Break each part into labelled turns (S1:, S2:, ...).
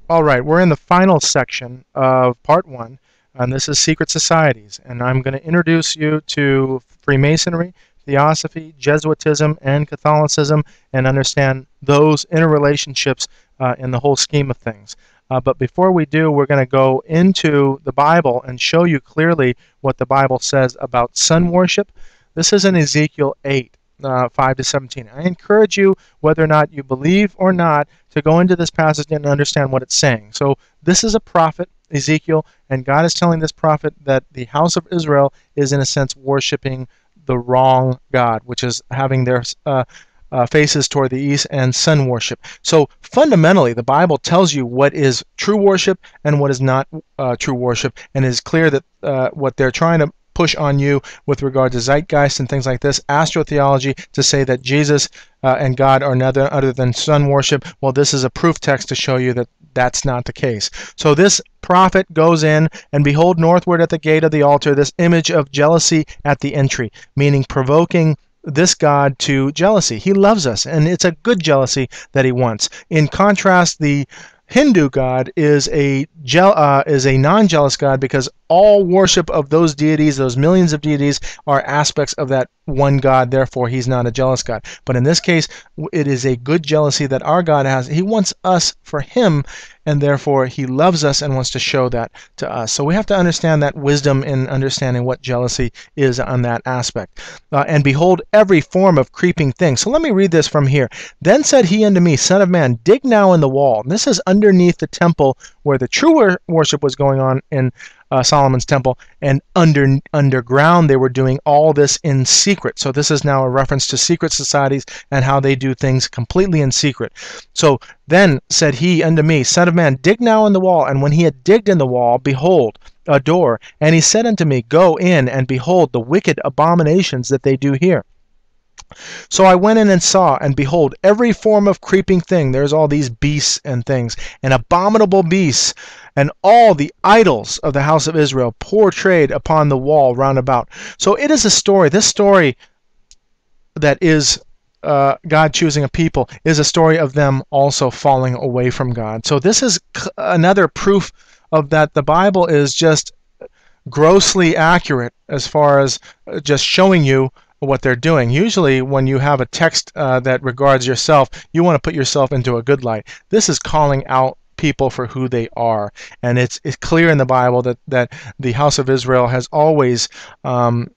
S1: All right, we're in the final section of part one, and this is secret societies. And I'm going to introduce you to Freemasonry, Theosophy, Jesuitism, and Catholicism, and understand those interrelationships in the whole scheme of things. But before we do, we're going to go into the Bible and show you clearly what the Bible says about sun worship. This is in Ezekiel 8. 5 to 17. I encourage you, whether or not you believe or not, to go into this passage and understand what it's saying. So this is a prophet, Ezekiel, and God is telling this prophet that the house of Israel is, in a sense, worshiping the wrong God, which is having their faces toward the east and sun worship. So fundamentally, the Bible tells you what is true worship and what is not true worship, and it is clear that what they're trying to push on you with regard to zeitgeist and things like this, astrotheology, to say that Jesus and God are nothing other than sun worship. Well, this is a proof text to show you that that's not the case. So this prophet goes in, and behold, northward at the gate of the altar, this image of jealousy at the entry, meaning provoking this God to jealousy. He loves us, and it's a good jealousy that he wants. In contrast, the Hindu God is a non-jealous God, because all worship of those deities, those millions of deities, are aspects of that one God. Therefore, he's not a jealous God. But in this case, it is a good jealousy that our God has. He wants us for him, and therefore he loves us and wants to show that to us. So we have to understand that wisdom in understanding what jealousy is on that aspect. And behold, every form of creeping thing. So let me read this from here. Then said he unto me, Son of man, dig now in the wall. And this is underneath the temple where the true worship was going on in Solomon's temple, and underground they were doing all this in secret. So this is now a reference to secret societies and how they do things completely in secret. So then said he unto me, Son of man, dig now in the wall. And when he had digged in the wall, behold, a door. And he said unto me, Go in, and behold the wicked abominations that they do here. So I went in and saw, and behold, every form of creeping thing. There's all these beasts and things, and abominable beasts, and all the idols of the house of Israel portrayed upon the wall round about. So it is a story. This story that is God choosing a people is a story of them also falling away from God. So this is another proof of that the Bible is just grossly accurate as far as just showing you what they're doing. Usually when you have a text that regards yourself, you want to put yourself into a good light. This is calling out people for who they are, and it's clear in the Bible that the house of Israel has always fallen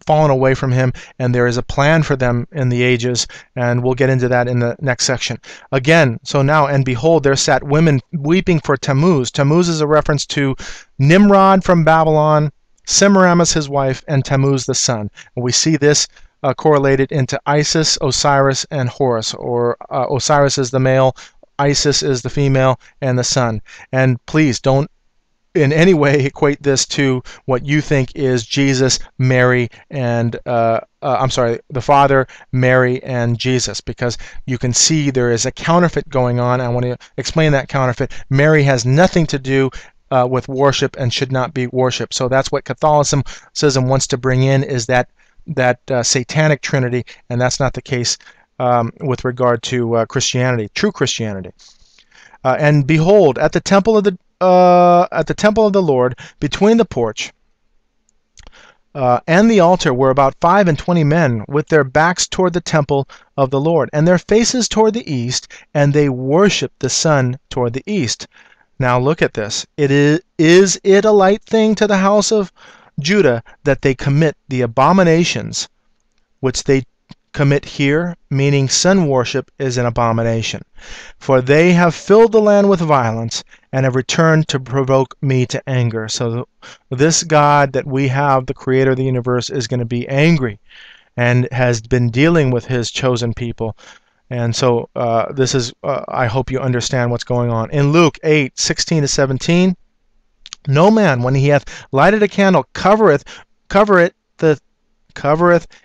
S1: away from him, and there is a plan for them in the ages, and we'll get into that in the next section. Again, so now, and behold, there sat women weeping for Tammuz. Tammuz is a reference to Nimrod from Babylon, Semiramis his wife, and Tammuz the sun. And we see this correlated into Isis, Osiris, and Horus, or Osiris is the male, Isis is the female, and the sun. And please don't in any way equate this to what you think is Jesus, Mary, and the Father, Mary, and Jesus, because you can see there is a counterfeit going on. I want to explain that counterfeit. Mary has nothing to do with worship and should not be worshipped. So that's what Catholicism wants to bring in, is that satanic trinity, and that's not the case with regard to Christianity, true Christianity. And behold, at the temple of the Lord, between the porch and the altar, were about 25 men, with their backs toward the temple of the Lord, and their faces toward the east, and they worshipped the sun toward the east. Now look at this. Is it a light thing to the house of Judah that they commit the abominations which they commit here? Meaning sun worship is an abomination. For they have filled the land with violence, and have returned to provoke me to anger. So this God that we have, the creator of the universe, is going to be angry, and has been dealing with his chosen people. And so this is, I hope you understand what's going on. In Luke 8:16 to 17, no man, when he hath lighted a candle, covereth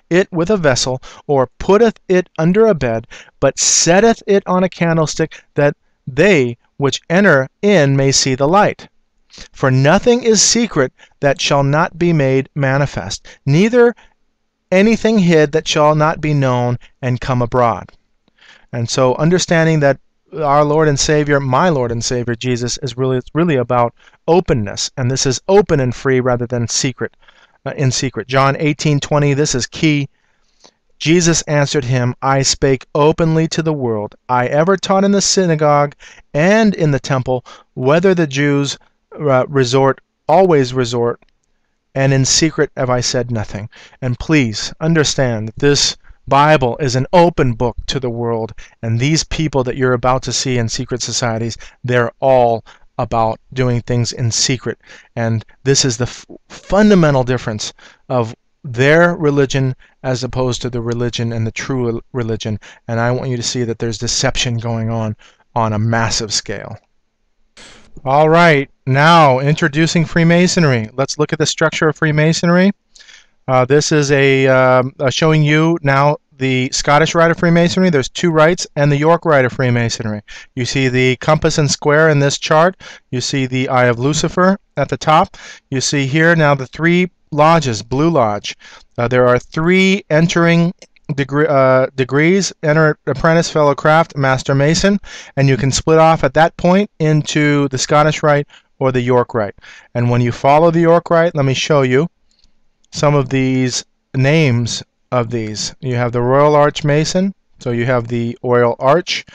S1: it with a vessel, or putteth it under a bed, but setteth it on a candlestick, that they which enter in may see the light. For nothing is secret that shall not be made manifest, neither anything hid that shall not be known and come abroad. And so understanding that our Lord and Savior, my Lord and Savior Jesus, is really about openness, and this is open and free rather than secret, in secret. John 18:20. This is key. Jesus answered him, I spake openly to the world. I ever taught in the synagogue and in the temple, whether the Jews always resort, and in secret have I said nothing. And please understand that this Bible is an open book to the world, and these people that you're about to see in secret societies, they're all about doing things in secret. And this is the fundamental difference of their religion as opposed to the religion and the true religion. And I want you to see that there's deception going on a massive scale. All right, now introducing Freemasonry. Let's look at the structure of Freemasonry. This is showing you now the Scottish Rite of Freemasonry. There's two rites, and the York Rite of Freemasonry. You see the compass and square in this chart. You see the Eye of Lucifer at the top. You see here now the three lodges, Blue Lodge. There are three entering degrees: enter apprentice, fellow craft, master mason, and you can split off at that point into the Scottish Rite or the York Rite. And when you follow the York Rite, let me show you some of these names of these. You have the Royal Arch Mason, so you have the Royal Arch.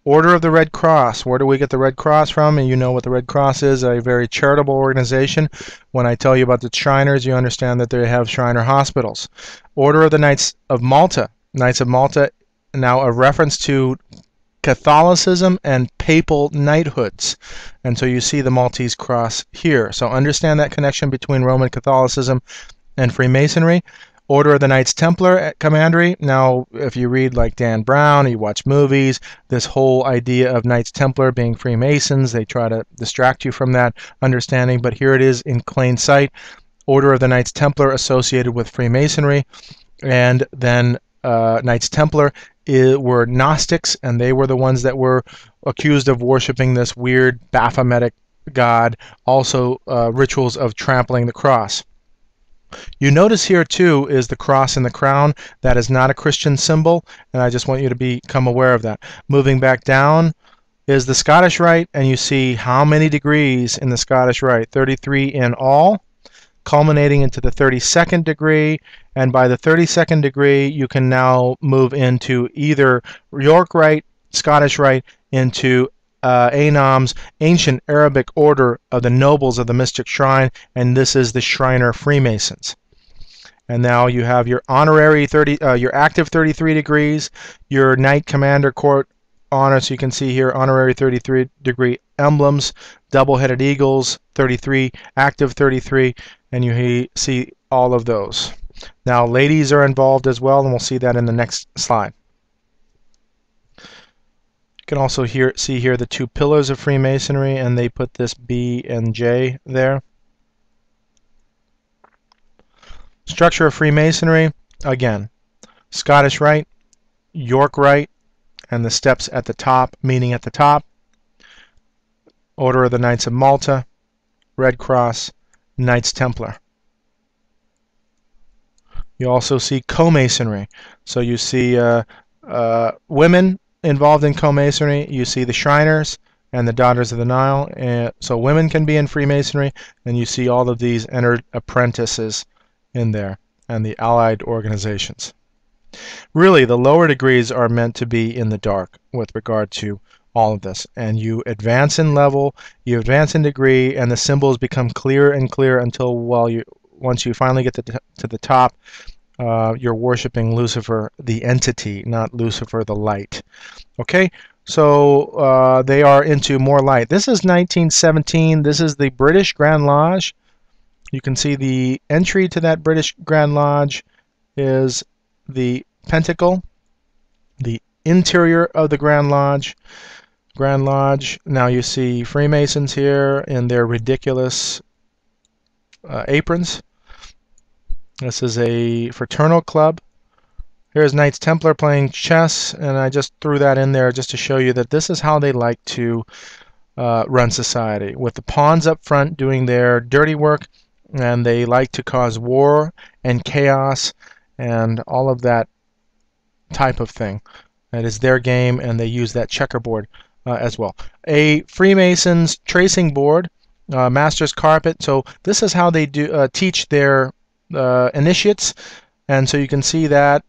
S1: Order of the Red Cross. Where do we get the Red Cross from? And you know what the Red Cross is, a very charitable organization. When I tell you about the Shriners, you understand that they have Shriner hospitals. Order of the Knights of Malta. Knights of Malta, now a reference to Catholicism and papal knighthoods. And so you see the Maltese cross here. So understand that connection between Roman Catholicism and Freemasonry. Order of the Knights Templar at Commandery. Now, if you read like Dan Brown, or you watch movies, this whole idea of Knights Templar being Freemasons, they try to distract you from that understanding, but here it is in plain sight. Order of the Knights Templar associated with Freemasonry, and then Knights Templar were Gnostics, and they were the ones that were accused of worshiping this weird Baphometic god, also rituals of trampling the cross. You notice here too is the cross and the crown. That is not a Christian symbol, and I just want you to become aware of that. Moving back down is the Scottish Rite, and you see how many degrees in the Scottish Rite, 33 in all, culminating into the 32nd degree, and by the 32nd degree you can now move into either York Rite, Scottish Rite, into Anam's ancient Arabic order of the nobles of the mystic shrine, and this is the Shriner Freemasons. And now you have your honorary your active 33 degrees, your Knight Commander Court honor. So you can see here honorary 33 degree emblems, double-headed eagles, 33, active 33, and you see all of those. Now ladies are involved as well, and we'll see that in the next slide. You can also see here the two pillars of Freemasonry, and they put this B and J there. Structure of Freemasonry, again, Scottish Rite, York Rite, and the steps at the top, meaning at the top. Order of the Knights of Malta, Red Cross, Knights Templar. You also see co-masonry. So you see women involved in co-masonry. You see the Shriners and the Daughters of the Nile. So women can be in Freemasonry, and you see all of these entered apprentices in there, and the allied organizations. Really, the lower degrees are meant to be in the dark with regard to all of this, and you advance in level, you advance in degree, and the symbols become clearer and clearer until once you finally get to the top, you're worshiping Lucifer the entity, not Lucifer the light. Okay, so they are into more light. This is 1917. This is the British Grand Lodge. You can see the entry to that British Grand Lodge is the pentacle, the interior of the Grand Lodge. Now you see Freemasons here in their ridiculous aprons. This is a fraternal club. Here's Knights Templar playing chess, and I just threw that in there just to show you that this is how they like to run society, with the pawns up front doing their dirty work, and they like to cause war and chaos and all of that type of thing. That is their game, and they use that checkerboard as well. A Freemason's tracing board, master's carpet. So this is how they do teach their initiates. And so you can see that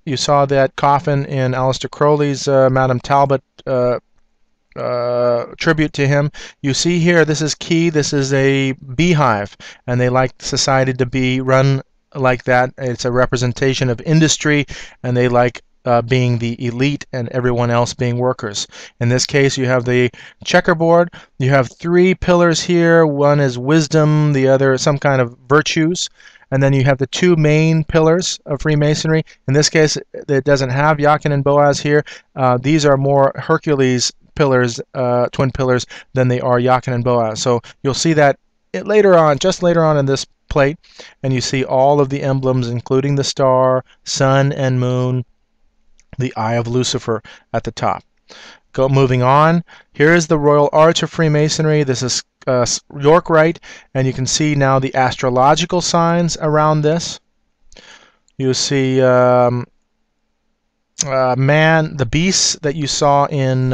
S1: you saw that coffin in Aleister Crowley's Madame Talbot tribute to him. You see here, this is key. This is a beehive, and they like society to be run like that. It's a representation of industry, and they like being the elite and everyone else being workers. In this case, you have the checkerboard. You have three pillars here. One is wisdom, the other some kind of virtues. And then you have the two main pillars of Freemasonry. In this case, it doesn't have Jachin and Boaz here. These are more Hercules pillars, twin pillars, than they are Jachin and Boaz. So you'll see that later on, just later on in this plate, and you see all of the emblems, including the star, sun, and moon, the eye of Lucifer at the top. Moving on, here is the Royal Arch of Freemasonry. This is York Rite, and you can see now the astrological signs around this. You see man, the beasts that you saw in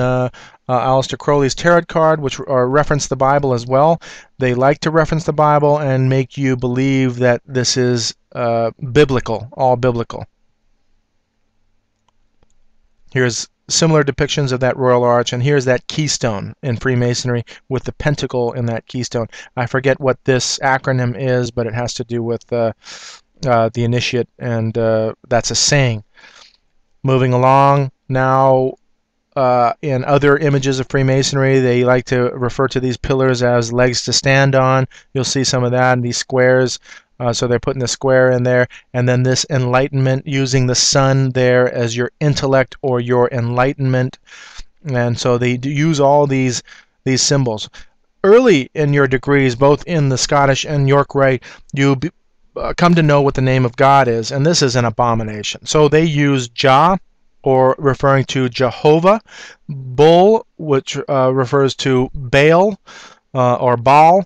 S1: Aleister Crowley's tarot card, which reference the Bible as well. They like to reference the Bible and make you believe that this is biblical, all biblical. Here's similar depictions of that Royal Arch, and here's that keystone in Freemasonry with the pentacle in that keystone. I forget what this acronym is, but it has to do with the initiate, and that's a saying. Moving along, now in other images of Freemasonry, they like to refer to these pillars as legs to stand on. You'll see some of that in these squares. So they're putting the square in there, and then this enlightenment, using the sun there as your intellect or your enlightenment. And so they use all these symbols. Early in your degrees, both in the Scottish and York Rite, you come to know what the name of God is, and this is an abomination. So they use Jah, or referring to Jehovah, Bull, which refers to Baal or Baal,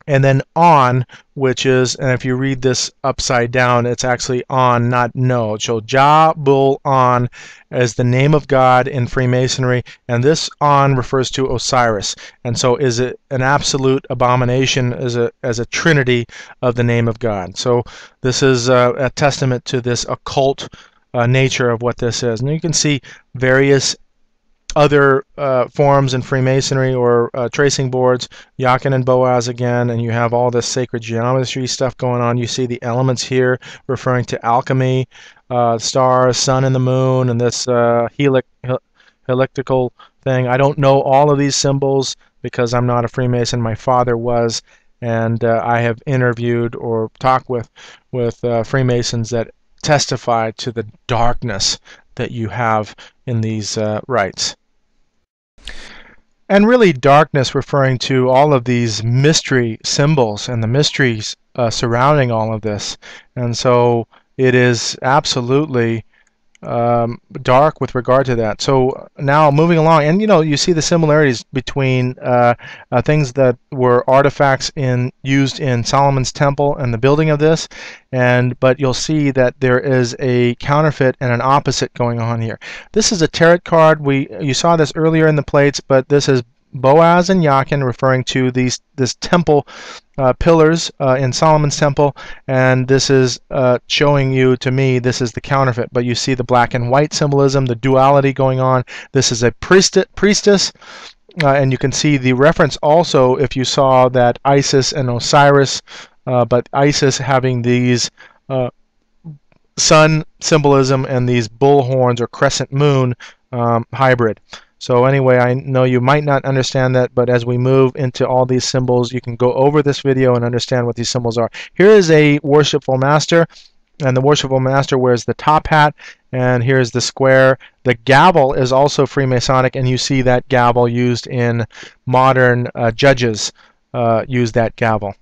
S1: and then On, which is, and if you read this upside down, it's actually On, not No. So Jah, Bull, On is the name of God in Freemasonry, and this On refers to Osiris, and so is it an absolute abomination as a trinity of the name of God. So this is a testament to this occult nature of what this is. And you can see various other forms in Freemasonry or tracing boards, Jachin and Boaz again, and you have all this sacred geometry stuff going on. You see the elements here referring to alchemy, stars, sun and the moon, and this helical thing. I don't know all of these symbols because I'm not a Freemason. My father was, and I have interviewed or talked with Freemasons that testify to the darkness that you have in these rites. And really darkness referring to all of these mystery symbols and the mysteries surrounding all of this. And so it is absolutely dark with regard to that. So now moving along, and you see the similarities between things that were artifacts used in Solomon's temple and the building of this, but you'll see that there is a counterfeit and an opposite going on here. This is a tarot card. You saw this earlier in the plates, but this is Boaz and Jachin referring to this temple pillars in Solomon's temple, and this is showing you, to me, this is the counterfeit. But you see the black and white symbolism, the duality going on. This is a priestess, and you can see the reference also if you saw that Isis and Osiris, but Isis having these sun symbolism and these bull horns or crescent moon hybrid. So anyway, I know you might not understand that, but as we move into all these symbols, you can go over this video and understand what these symbols are. Here is a worshipful master, and the worshipful master wears the top hat, and here's the square. The gavel is also Freemasonic, and you see that gavel used in modern judges use that gavel.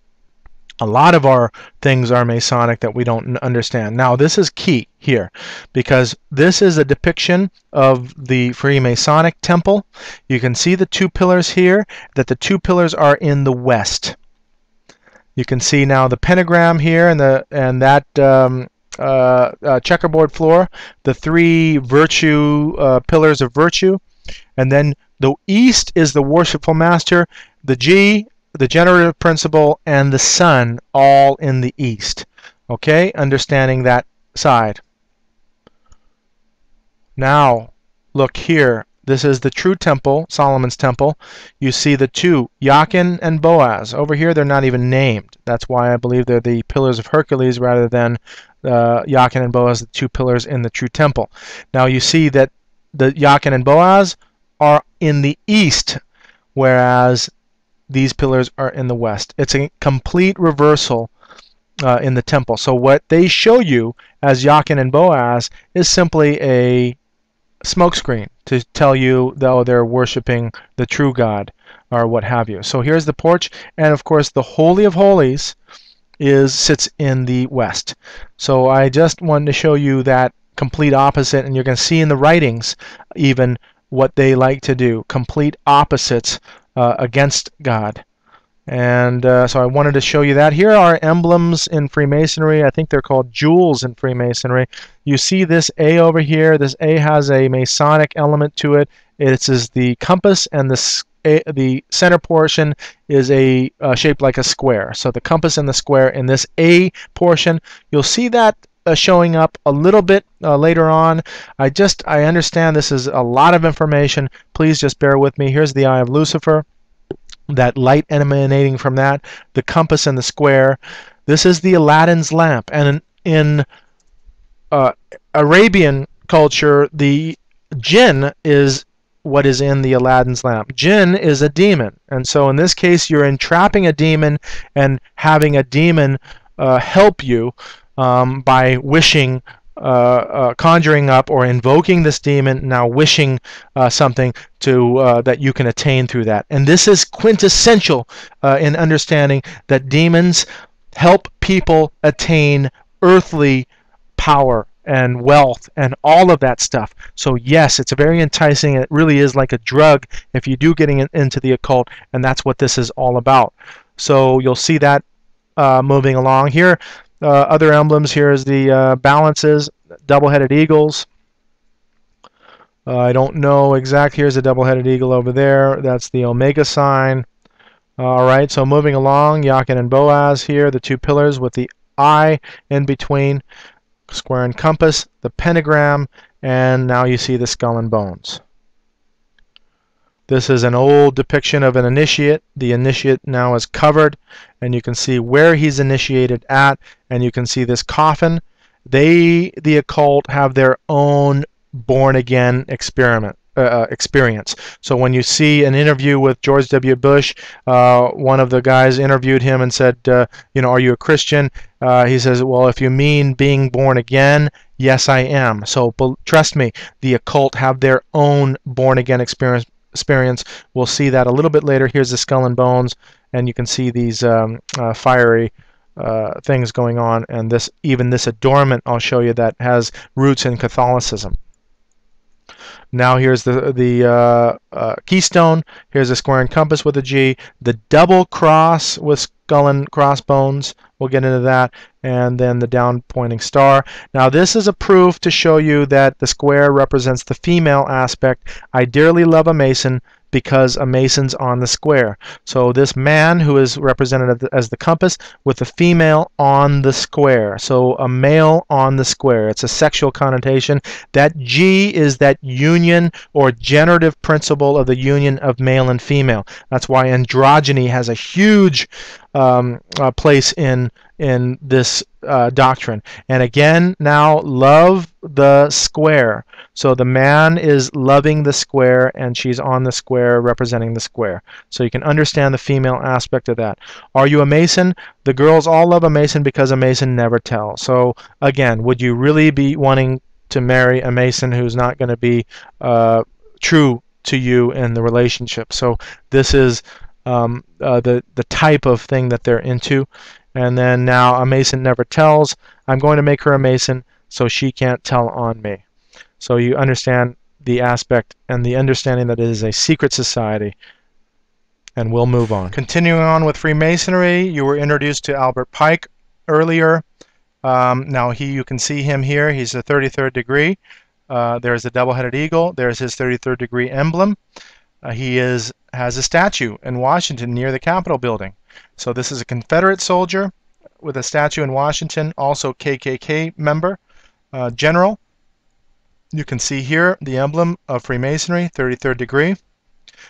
S1: A lot of our things are Masonic that we don't understand. Now, this is key here because this is a depiction of the Freemasonic temple. You can see the two pillars here, that the two pillars are in the west. You can see now the pentagram here and that checkerboard floor, the three pillars of virtue, and then The East is the worshipful master, the G, the generative principle, and the Sun all in the East. Okay, understanding that side. Now, look here. This is the true temple, Solomon's temple. You see the two, Jachin and Boaz. Over here, they're not even named. That's why I believe they're the pillars of Hercules rather than Jachin and Boaz, the two pillars in the true temple. Now, you see that the Jachin and Boaz are in the east, whereas these pillars are in the west. It's a complete reversal in the temple. So what they show you as Jachin and Boaz is simply a smokescreen to tell you, though, they're worshiping the true God or what have you. So here's the porch, and of course the Holy of Holies sits in the west. So I just wanted to show you that complete opposite, and you're going to see in the writings even what they like to do, complete opposites against God. And so I wanted to show you that. Here are emblems in Freemasonry. I think they're called jewels in Freemasonry. You see this A over here. This A has a Masonic element to it. It is the compass, and the center portion is shaped like a square. So the compass and the square in this A portion, you'll see that showing up a little bit later on. I understand this is a lot of information. Please just bear with me. Here's the Eye of Lucifer, that light emanating from that, the compass and the square. This is the Aladdin's lamp, and in Arabian culture, the jinn is what is in the Aladdin's lamp. Jinn is a demon, and so in this case you're entrapping a demon and having a demon help you by wishing, conjuring up or invoking this demon, now wishing something to that you can attain through that. And this is quintessential in understanding that demons help people attain earthly power and wealth and all of that stuff. So yes, it's very enticing. It really is like a drug if you do getting into the occult, and that's what this is all about. So you'll see that moving along here. Other emblems here is the balances, double-headed eagles. I don't know exact. Here's a double-headed eagle over there. That's the Omega sign. All right, so moving along, Jachin and Boaz here, the two pillars with the eye in between, square and compass, the pentagram, and now you see the skull and bones. This is an old depiction of an initiate. The initiate now is covered, and you can see where he's initiated at, and you can see this coffin. The occult, have their own born-again experience. So when you see an interview with George W. Bush, one of the guys interviewed him and said, you know, are you a Christian? He says, well, if you mean being born again, yes, I am. So trust me, the occult have their own born-again experience. We'll see that a little bit later. Here's the skull and bones, and you can see these fiery things going on, and even this adornment I'll show you that has roots in Catholicism. Now here's the keystone. Here's a square and compass with a G. The double cross with skull and crossbones. We'll get into that. And then the down pointing star. Now this is a proof to show you that the square represents the female aspect. I dearly love a Mason because a Mason's on the square. So this man who is represented as the compass with the female on the square. So a male on the square. It's a sexual connotation. That G is that union or generative principle of the union of male and female. That's why androgyny has a huge place in this doctrine. And again, now love the square. So the man is loving the square, and she's on the square representing the square. So you can understand the female aspect of that. Are you a Mason? The girls all love a Mason because a Mason never tells. So again, would you really be wanting to marry a Mason who's not going to be true to you in the relationship? So this is the type of thing that they're into. And then now a Mason never tells. I'm going to make her a Mason so she can't tell on me. So you understand the aspect and the understanding that it is a secret society. And we'll move on. Continuing on with Freemasonry, you were introduced to Albert Pike earlier. Now you can see him here. He's a 33rd degree. There's the double-headed eagle. There's his 33rd degree emblem. Has a statue in Washington near the Capitol building. So this is a Confederate soldier with a statue in Washington, also KKK member, general. You can see here the emblem of Freemasonry, 33rd degree.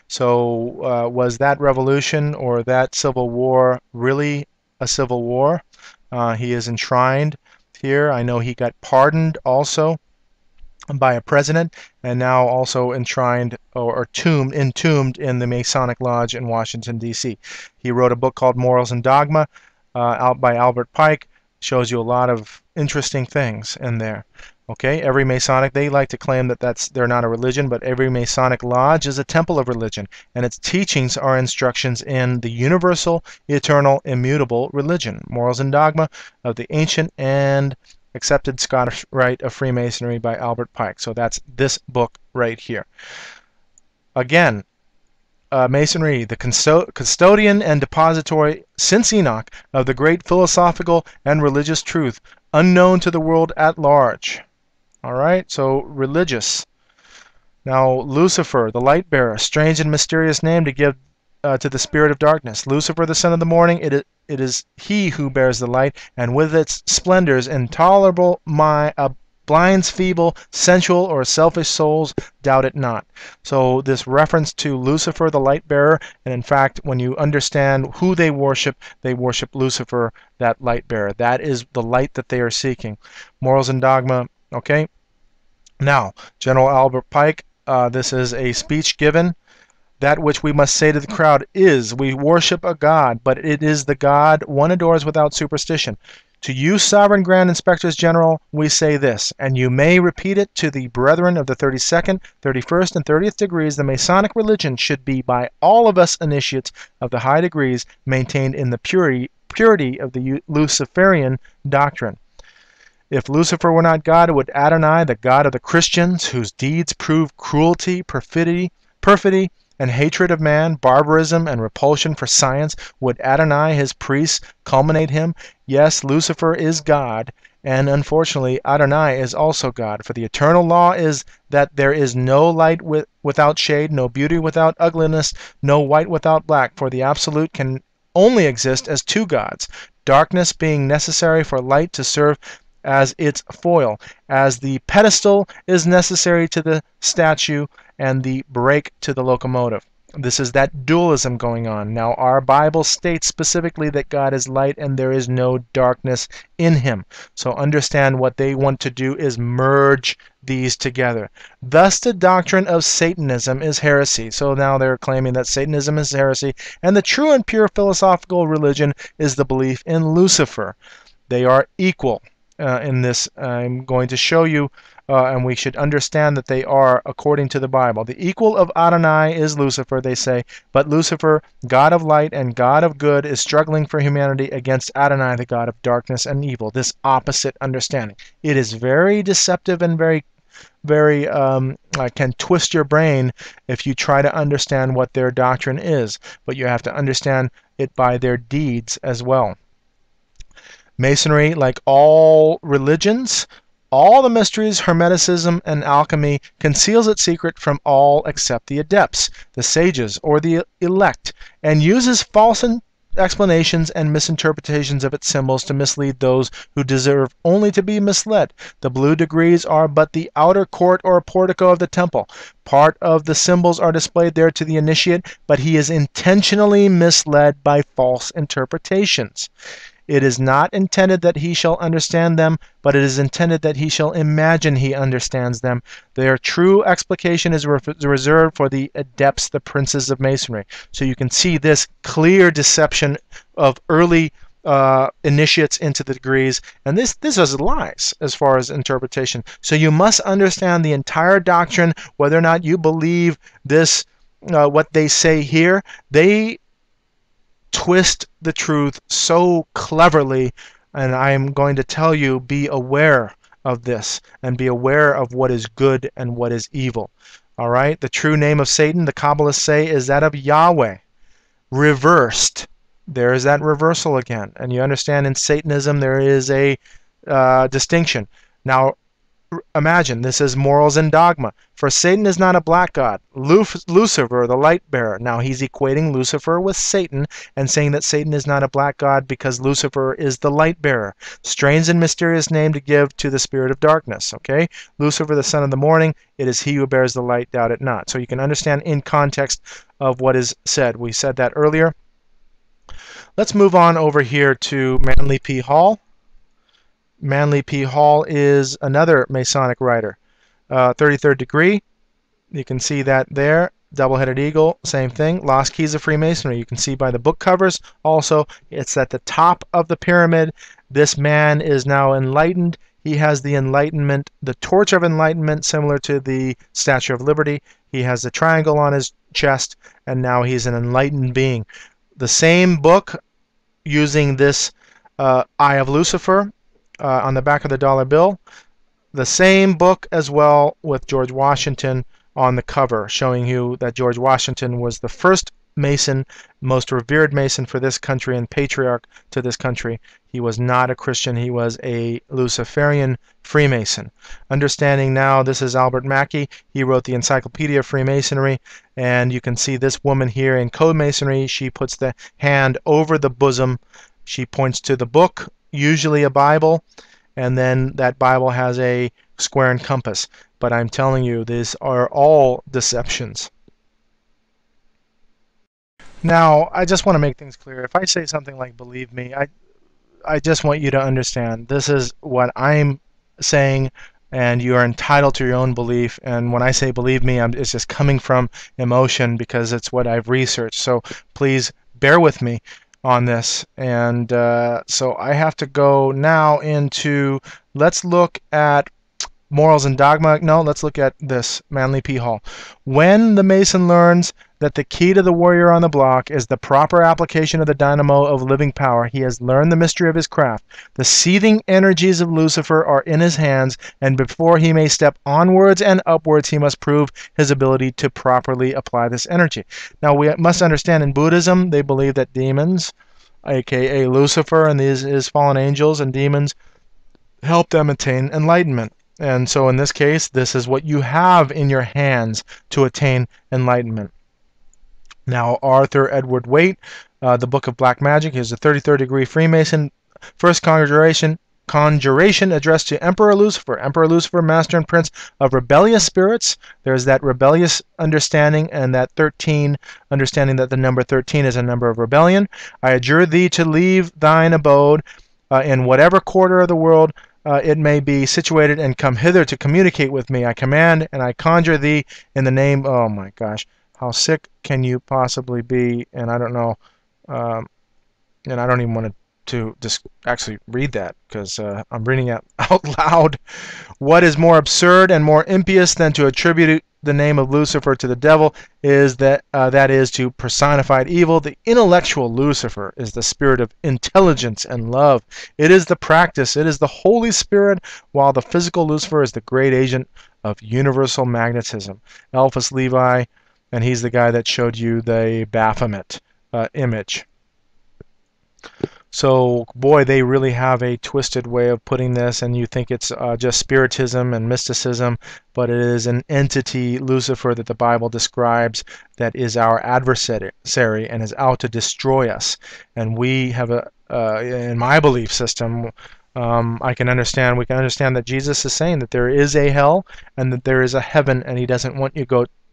S1: So was that revolution or that civil war really a civil war? He is enshrined here. I know he got pardoned also by a president, and now also enshrined or entombed in the Masonic Lodge in Washington, D.C. He wrote a book called Morals and Dogma, out by Albert Pike. Shows you a lot of interesting things in there. Okay, every Masonic, they like to claim that they're not a religion, but every Masonic lodge is a temple of religion, and its teachings are instructions in the universal, eternal, immutable religion, Morals and Dogma of the Ancient and Accepted Scottish Rite of Freemasonry by Albert Pike. So that's this book right here. Again, Masonry, the custodian and depository since Enoch of the great philosophical and religious truth, unknown to the world at large. All right, so religious. Now, Lucifer, the light bearer, strange and mysterious name to give to the spirit of darkness. Lucifer, the son of the morning, it is he who bears the light, and with its splendors intolerable blinds feeble, sensual, or selfish souls, doubt it not. So this reference to Lucifer, the light bearer, and in fact, when you understand who they worship Lucifer, that light bearer. That is the light that they are seeking. Morals and Dogma, okay? Now, General Albert Pike, this is a speech given. That which we must say to the crowd is, we worship a God, but it is the God one adores without superstition. To you, Sovereign Grand Inspectors General, we say this, and you may repeat it to the brethren of the 32nd, 31st, and 30th degrees. The Masonic religion should be by all of us initiates of the high degrees maintained in the purity of the Luciferian doctrine. If Lucifer were not God, would Adonai, the God of the Christians, whose deeds prove cruelty, perfidy, and hatred of man, barbarism, and repulsion for science, would Adonai, his priests, culminate him? Yes, Lucifer is God, and unfortunately Adonai is also God. For the eternal law is that there is no light without shade, no beauty without ugliness, no white without black. For the absolute can only exist as two gods, darkness being necessary for light to serve as its foil, as the pedestal is necessary to the statue and the brake to the locomotive. This is that dualism going on. Now, our Bible states specifically that God is light and there is no darkness in him. So understand what they want to do is merge these together. Thus, the doctrine of Satanism is heresy. So now they're claiming that Satanism is heresy, and the true and pure philosophical religion is the belief in Lucifer. They are equal. In this, I'm going to show you, and we should understand that they are according to the Bible. The equal of Adonai is Lucifer, they say, but Lucifer, God of light and God of good, is struggling for humanity against Adonai, the God of darkness and evil. This opposite understanding. It is very deceptive and very can twist your brain if you try to understand what their doctrine is, but you have to understand it by their deeds as well. Masonry, like all religions, all the mysteries, hermeticism, and alchemy, conceals its secret from all except the adepts, the sages, or the elect, and uses false explanations and misinterpretations of its symbols to mislead those who deserve only to be misled. The blue degrees are but the outer court or portico of the temple. Part of the symbols are displayed there to the initiate, but he is intentionally misled by false interpretations. It is not intended that he shall understand them, but it is intended that he shall imagine he understands them. Their true explication is reserved for the adepts, the princes of Masonry. So you can see this clear deception of early initiates into the degrees, and this is lies as far as interpretation. So you must understand the entire doctrine, whether or not you believe this, what they say here. They twist the truth so cleverly, and I am going to tell you, be aware of this and be aware of what is good and what is evil. All right, the true name of Satan, the Kabbalists say, is that of Yahweh, reversed. There is that reversal again, and you understand in Satanism there is a distinction. Now, Imagine, this is morals and dogma. For Satan is not a black god. Lucifer, the light bearer. Now he's equating Lucifer with Satan and saying that Satan is not a black god because Lucifer is the light bearer. Strange and mysterious name to give to the spirit of darkness. Okay? Lucifer, the son of the morning, it is he who bears the light, doubt it not. So you can understand in context of what is said. We said that earlier. Let's move on over here to Manly P. Hall. Manly P. Hall is another Masonic writer. 33rd degree, you can see that there. Double-headed eagle, same thing. Lost Keys of Freemasonry, you can see by the book covers. Also, it's at the top of the pyramid. This man is now enlightened. He has the enlightenment, the torch of enlightenment, similar to the Statue of Liberty. He has the triangle on his chest, and now he's an enlightened being. The same book, using this Eye of Lucifer, on the back of the dollar bill. The same book as well with George Washington on the cover, showing you that George Washington was the first Mason, most revered Mason for this country and patriarch to this country. He was not a Christian. He was a Luciferian Freemason. Understanding now, this is Albert Mackey. He wrote the Encyclopedia of Freemasonry, and you can see this woman here in Code Masonry. She puts the hand over the bosom. She points to the book, usually a Bible, and then that Bible has a square and compass. But I'm telling you, these are all deceptions. Now, I just want to make things clear. If I say something like believe me, I just want you to understand this is what I'm saying, and you are entitled to your own belief. And when I say believe me, it's just coming from emotion because it's what I've researched. So please bear with me on this. And so I have to go now into, let's look at morals and dogma. No, let's look at this, Manly P. Hall. When the Mason learns that the key to the warrior on the block is the proper application of the dynamo of living power, he has learned the mystery of his craft. The seething energies of Lucifer are in his hands, and before he may step onwards and upwards, he must prove his ability to properly apply this energy. Now, we must understand in Buddhism, they believe that demons, aka Lucifer and his fallen angels and demons, help them attain enlightenment. And so in this case, this is what you have in your hands to attain enlightenment. Now, Arthur Edward Waite, the Book of Black Magic, is a 33rd degree Freemason. First conjuration addressed to Emperor Lucifer, master and prince of rebellious spirits. There's that rebellious understanding, and that 13, understanding that the number 13 is a number of rebellion. I adjure thee to leave thine abode in whatever quarter of the world it may be situated, and come hither to communicate with me. I command and I conjure thee in the name, oh my gosh, how sick can you possibly be? And I don't know, and I don't even want to just actually read that, because I'm reading it out loud. What is more absurd and more impious than to attribute the name of Lucifer to the devil is that is to personified evil. The intellectual Lucifer is the spirit of intelligence and love. It is the practice. It is the Holy Spirit, while the physical Lucifer is the great agent of universal magnetism. Alphas Levi, and he's the guy that showed you the Baphomet image. So, boy, they really have a twisted way of putting this, and you think it's just spiritism and mysticism, but it is an entity, Lucifer, that the Bible describes that is our adversary and is out to destroy us. And we have in my belief system, we can understand that Jesus is saying that there is a hell and that there is a heaven, and he doesn't want you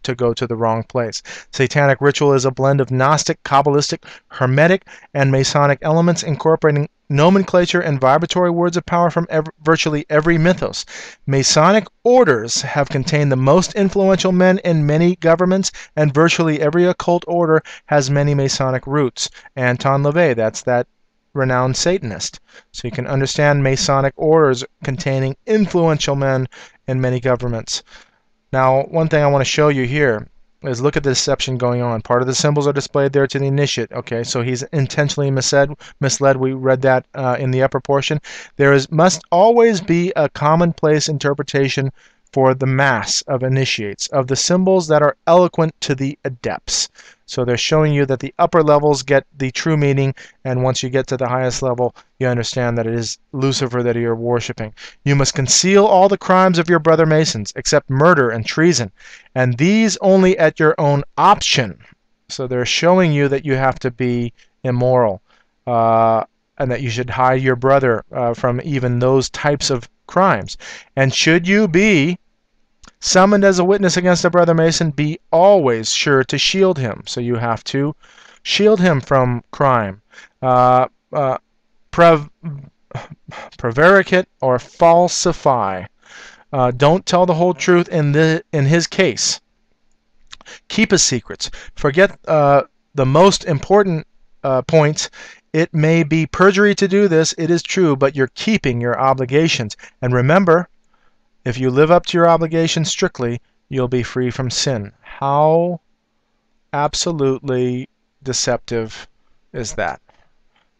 S1: to go to the wrong place. Satanic ritual is a blend of Gnostic, Kabbalistic, Hermetic, and Masonic elements, incorporating nomenclature and vibratory words of power from virtually every mythos. Masonic orders have contained the most influential men in many governments, and virtually every occult order has many Masonic roots. Anton LaVey, that's that renowned Satanist. So you can understand Masonic orders containing influential men in many governments. Now, one thing I want to show you here is look at the deception going on. Part of the symbols are displayed there to the initiate. Okay, so he's intentionally misled. We read that in the upper portion. Must always be a commonplace interpretation for the mass of initiates, of the symbols that are eloquent to the adepts. So they're showing you that the upper levels get the true meaning, and once you get to the highest level, you understand that it is Lucifer that you're worshiping. You must conceal all the crimes of your brother Masons, except murder and treason, and these only at your own option. So they're showing you that you have to be immoral, and that you should hide your brother from even those types of crimes. And should you be summoned as a witness against a brother Mason, be always sure to shield him. So you have to shield him from crime. Prevaricate or falsify. Don't tell the whole truth in his case. Keep his secrets. Forget the most important points. It may be perjury to do this, it is true, but you're keeping your obligations. And remember, if you live up to your obligations strictly, you'll be free from sin. How absolutely deceptive is that?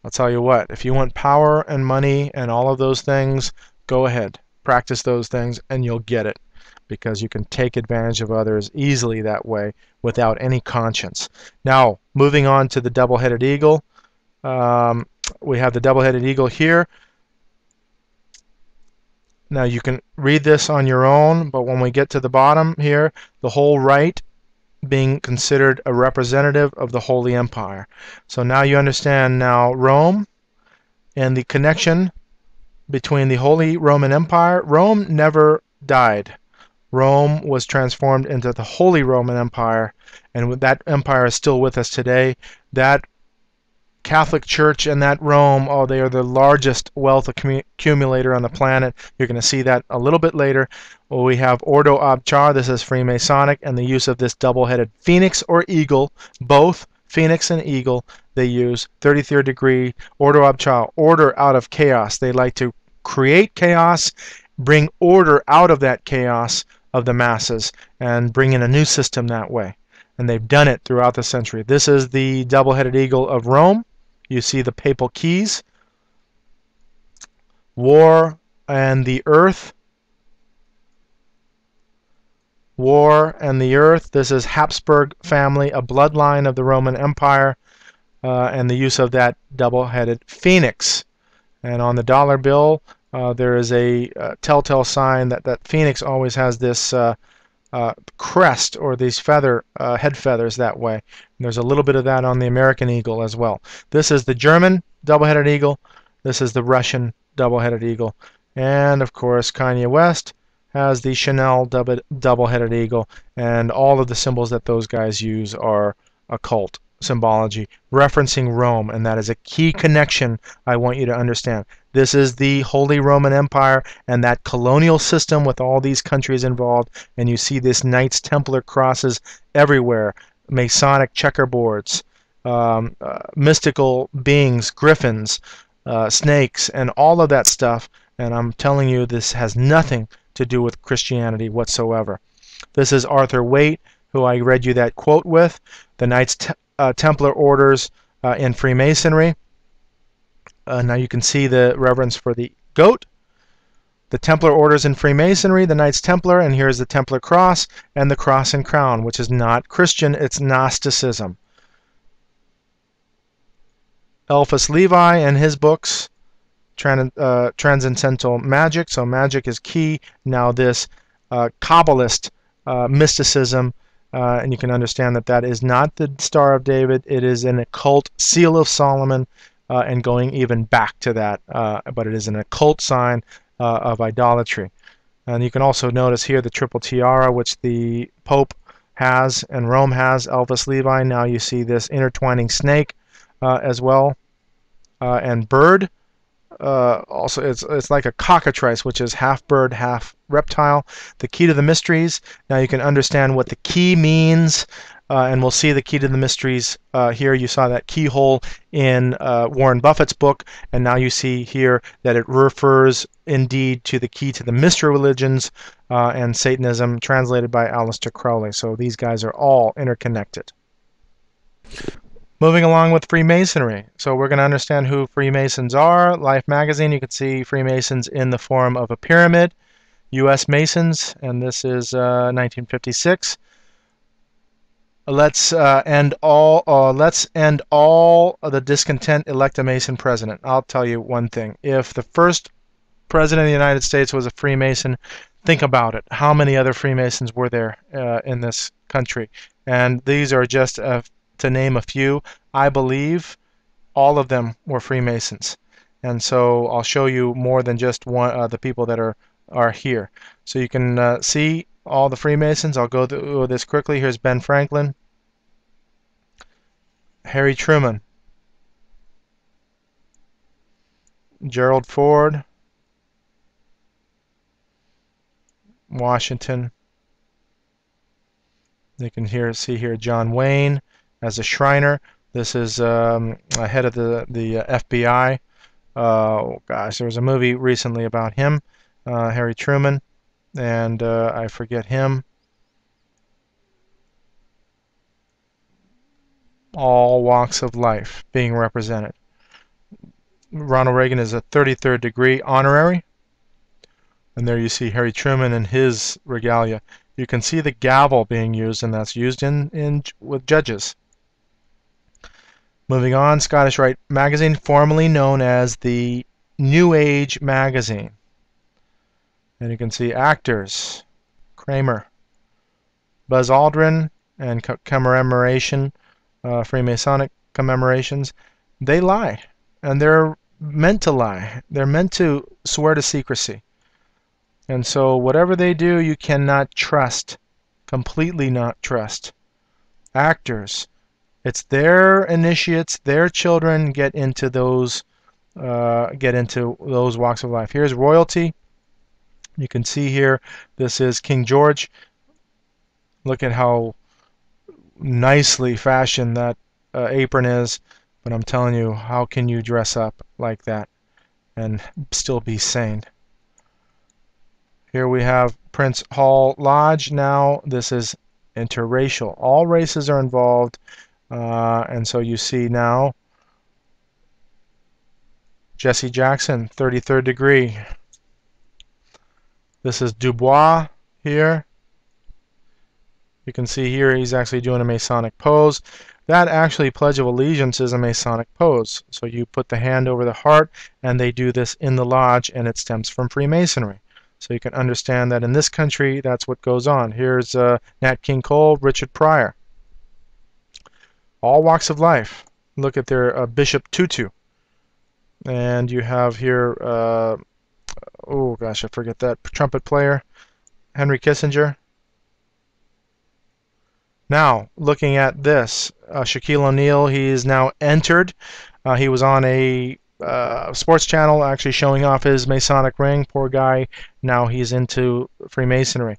S1: I'll tell you what, if you want power and money and all of those things, go ahead. Practice those things and you'll get it, because you can take advantage of others easily that way without any conscience. Now, moving on to the double-headed eagle. We have the double-headed eagle here. Now you can read this on your own, but when we get to the bottom here, the whole right being considered a representative of the Holy Empire. So now you understand now Rome and the connection between the Holy Roman Empire. Rome never died. Rome was transformed into the Holy Roman Empire, and that empire is still with us today. That Catholic Church and that Rome, oh, they are the largest wealth accumulator on the planet. You're going to see that a little bit later. Well, we have Ordo Ab Char. This is Freemasonic, and the use of this double-headed phoenix or eagle, both phoenix and eagle, they use 33rd degree, Ordo Ab Char, order out of chaos. They like to create chaos, bring order out of that chaos of the masses, and bring in a new system that way. And they've done it throughout the century. This is the double-headed eagle of Rome. You see the papal keys, war and the earth, war and the earth. This is Habsburg family, a bloodline of the Roman Empire, and the use of that double-headed phoenix. And on the dollar bill, there is a telltale sign that that phoenix always has this crest, or these head feathers that way. And there's a little bit of that on the American eagle as well. This is the German double-headed eagle. This is the Russian double-headed eagle. And of course, Kanye West has the Chanel double-headed eagle. And all of the symbols that those guys use are occult symbology, referencing Rome, and that is a key connection I want you to understand. This is the Holy Roman Empire and that colonial system with all these countries involved, and you see this Knights Templar crosses everywhere, Masonic checkerboards, mystical beings, griffins, snakes, and all of that stuff, and I'm telling you, this has nothing to do with Christianity whatsoever. This is Arthur Waite, who I read you that quote with, the Knights Templar orders in Freemasonry. Now you can see the reverence for the goat, the Templar orders in Freemasonry, the Knights Templar, and here's the Templar cross and the cross and crown, which is not Christian, it's Gnosticism. Eliphas Levi and his books, Transcendental Magic, so magic is key. Now this Kabbalist mysticism, and you can understand that that is not the Star of David, it is an occult seal of Solomon, and going even back to that, but it is an occult sign of idolatry. And you can also notice here the triple tiara, which the Pope has and Rome has, Elvis Levi. Now you see this intertwining snake as well, and bird. Also, it's like a cockatrice, which is half bird, half reptile. The key to the mysteries. Now you can understand what the key means, and we'll see the key to the mysteries here. You saw that keyhole in Warren Buffett's book, and now you see here that it refers indeed to the key to the mystery religions and Satanism, translated by Aleister Crowley. So these guys are all interconnected. Moving along with Freemasonry. So we're going to understand who Freemasons are. Life magazine, you can see Freemasons in the form of a pyramid. U.S. Masons, and this is 1956. Let's end all. Let's end all of the discontent. Elect a Mason president. I'll tell you one thing: if the first president of the United States was a Freemason, think about it. How many other Freemasons were there in this country? And these are just to name a few. I believe all of them were Freemasons. And so I'll show you more than just one the people that are here. So you can see all the Freemasons. I'll go through this quickly. Here's Ben Franklin, Harry Truman, Gerald Ford, Washington. You can see here John Wayne as a Shriner. This is head of the FBI. Oh gosh, there was a movie recently about him, Harry Truman, and I forget him. All walks of life being represented. Ronald Reagan is a 33rd degree honorary. And there you see Harry Truman and his regalia. You can see the gavel being used, and that's used with judges. Moving on, Scottish Rite magazine, formerly known as the New Age magazine. And you can see actors, Kramer, Buzz Aldrin, and commemoration, Freemasonic commemorations. They lie, and they're meant to lie. They're meant to swear to secrecy. And so whatever they do, you cannot trust, completely not trust. Actors, it's their initiates, their children get into those walks of life. Here's royalty. You can see here, this is King George. Look at how nicely fashioned that apron is. But I'm telling you, how can you dress up like that and still be sane? Here we have Prince Hall Lodge. Now this is interracial. All races are involved, and so you see now Jesse Jackson, 33rd degree. This is Dubois here. You can see here he's actually doing a Masonic pose. That actually, Pledge of Allegiance, is a Masonic pose. So you put the hand over the heart, and they do this in the lodge, and it stems from Freemasonry. So you can understand that in this country, that's what goes on. Here's Nat King Cole, Richard Pryor. All walks of life. Look at their Bishop Tutu. And you have here, oh gosh, I forget that, trumpet player, Henry Kissinger. Now, looking at this, Shaquille O'Neal, he's now entered. He was on a sports channel actually showing off his Masonic ring. Poor guy. Now he's into Freemasonry.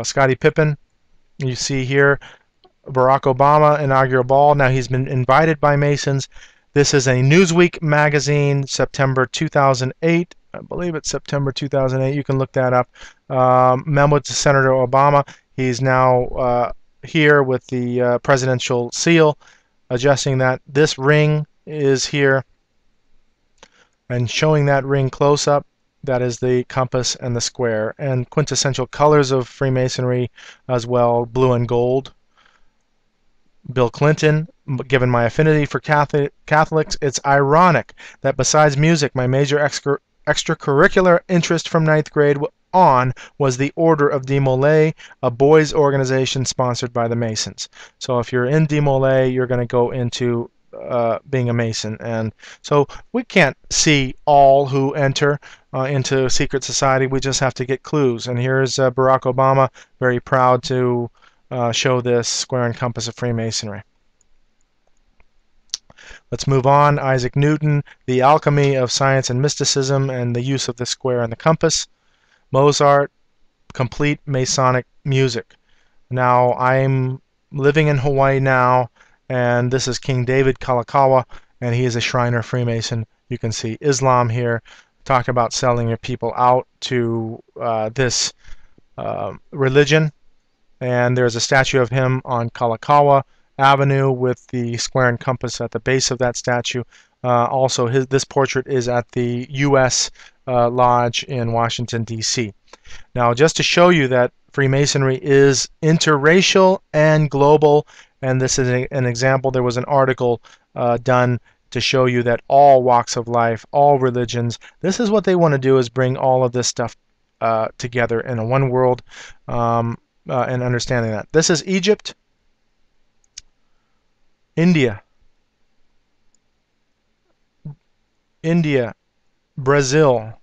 S1: Scottie Pippen, you see here, Barack Obama, inaugural ball. Now he's been invited by Masons. This is a Newsweek magazine, September 2008. I believe it's September 2008. You can look that up. Memo to Senator Obama. He's now here with the presidential seal, adjusting that. This ring is here. And showing that ring close up, that is the compass and the square, and quintessential colors of Freemasonry as well, blue and gold. Bill Clinton, given my affinity for Catholics, it's ironic that besides music, my major extracurricular interest from 9th grade on was the Order of Demolay, a boys' organization sponsored by the Masons. So if you're in Demolay, you're going to go into being a Mason. And so we can't see all who enter into secret society. We just have to get clues. And here's Barack Obama, very proud to show this square and compass of Freemasonry. Let's move on. Isaac Newton, The Alchemy of Science and Mysticism, and the use of the square and the compass. Mozart, complete Masonic music. Now, I'm living in Hawaii now, and this is King David Kalakaua, and he is a Shriner Freemason. You can see Islam here. Talk about selling your people out to this religion. And there's a statue of him on Kalakaua Avenue with the square and compass at the base of that statue. Also, this portrait is at the U.S. lodge in Washington, D.C. Now, just to show you that Freemasonry is interracial and global, and this is an example, there was an article done to show you that all walks of life, all religions, this is what they want to do, is bring all of this stuff together in a one world, and understanding that. This is Egypt, India, Brazil.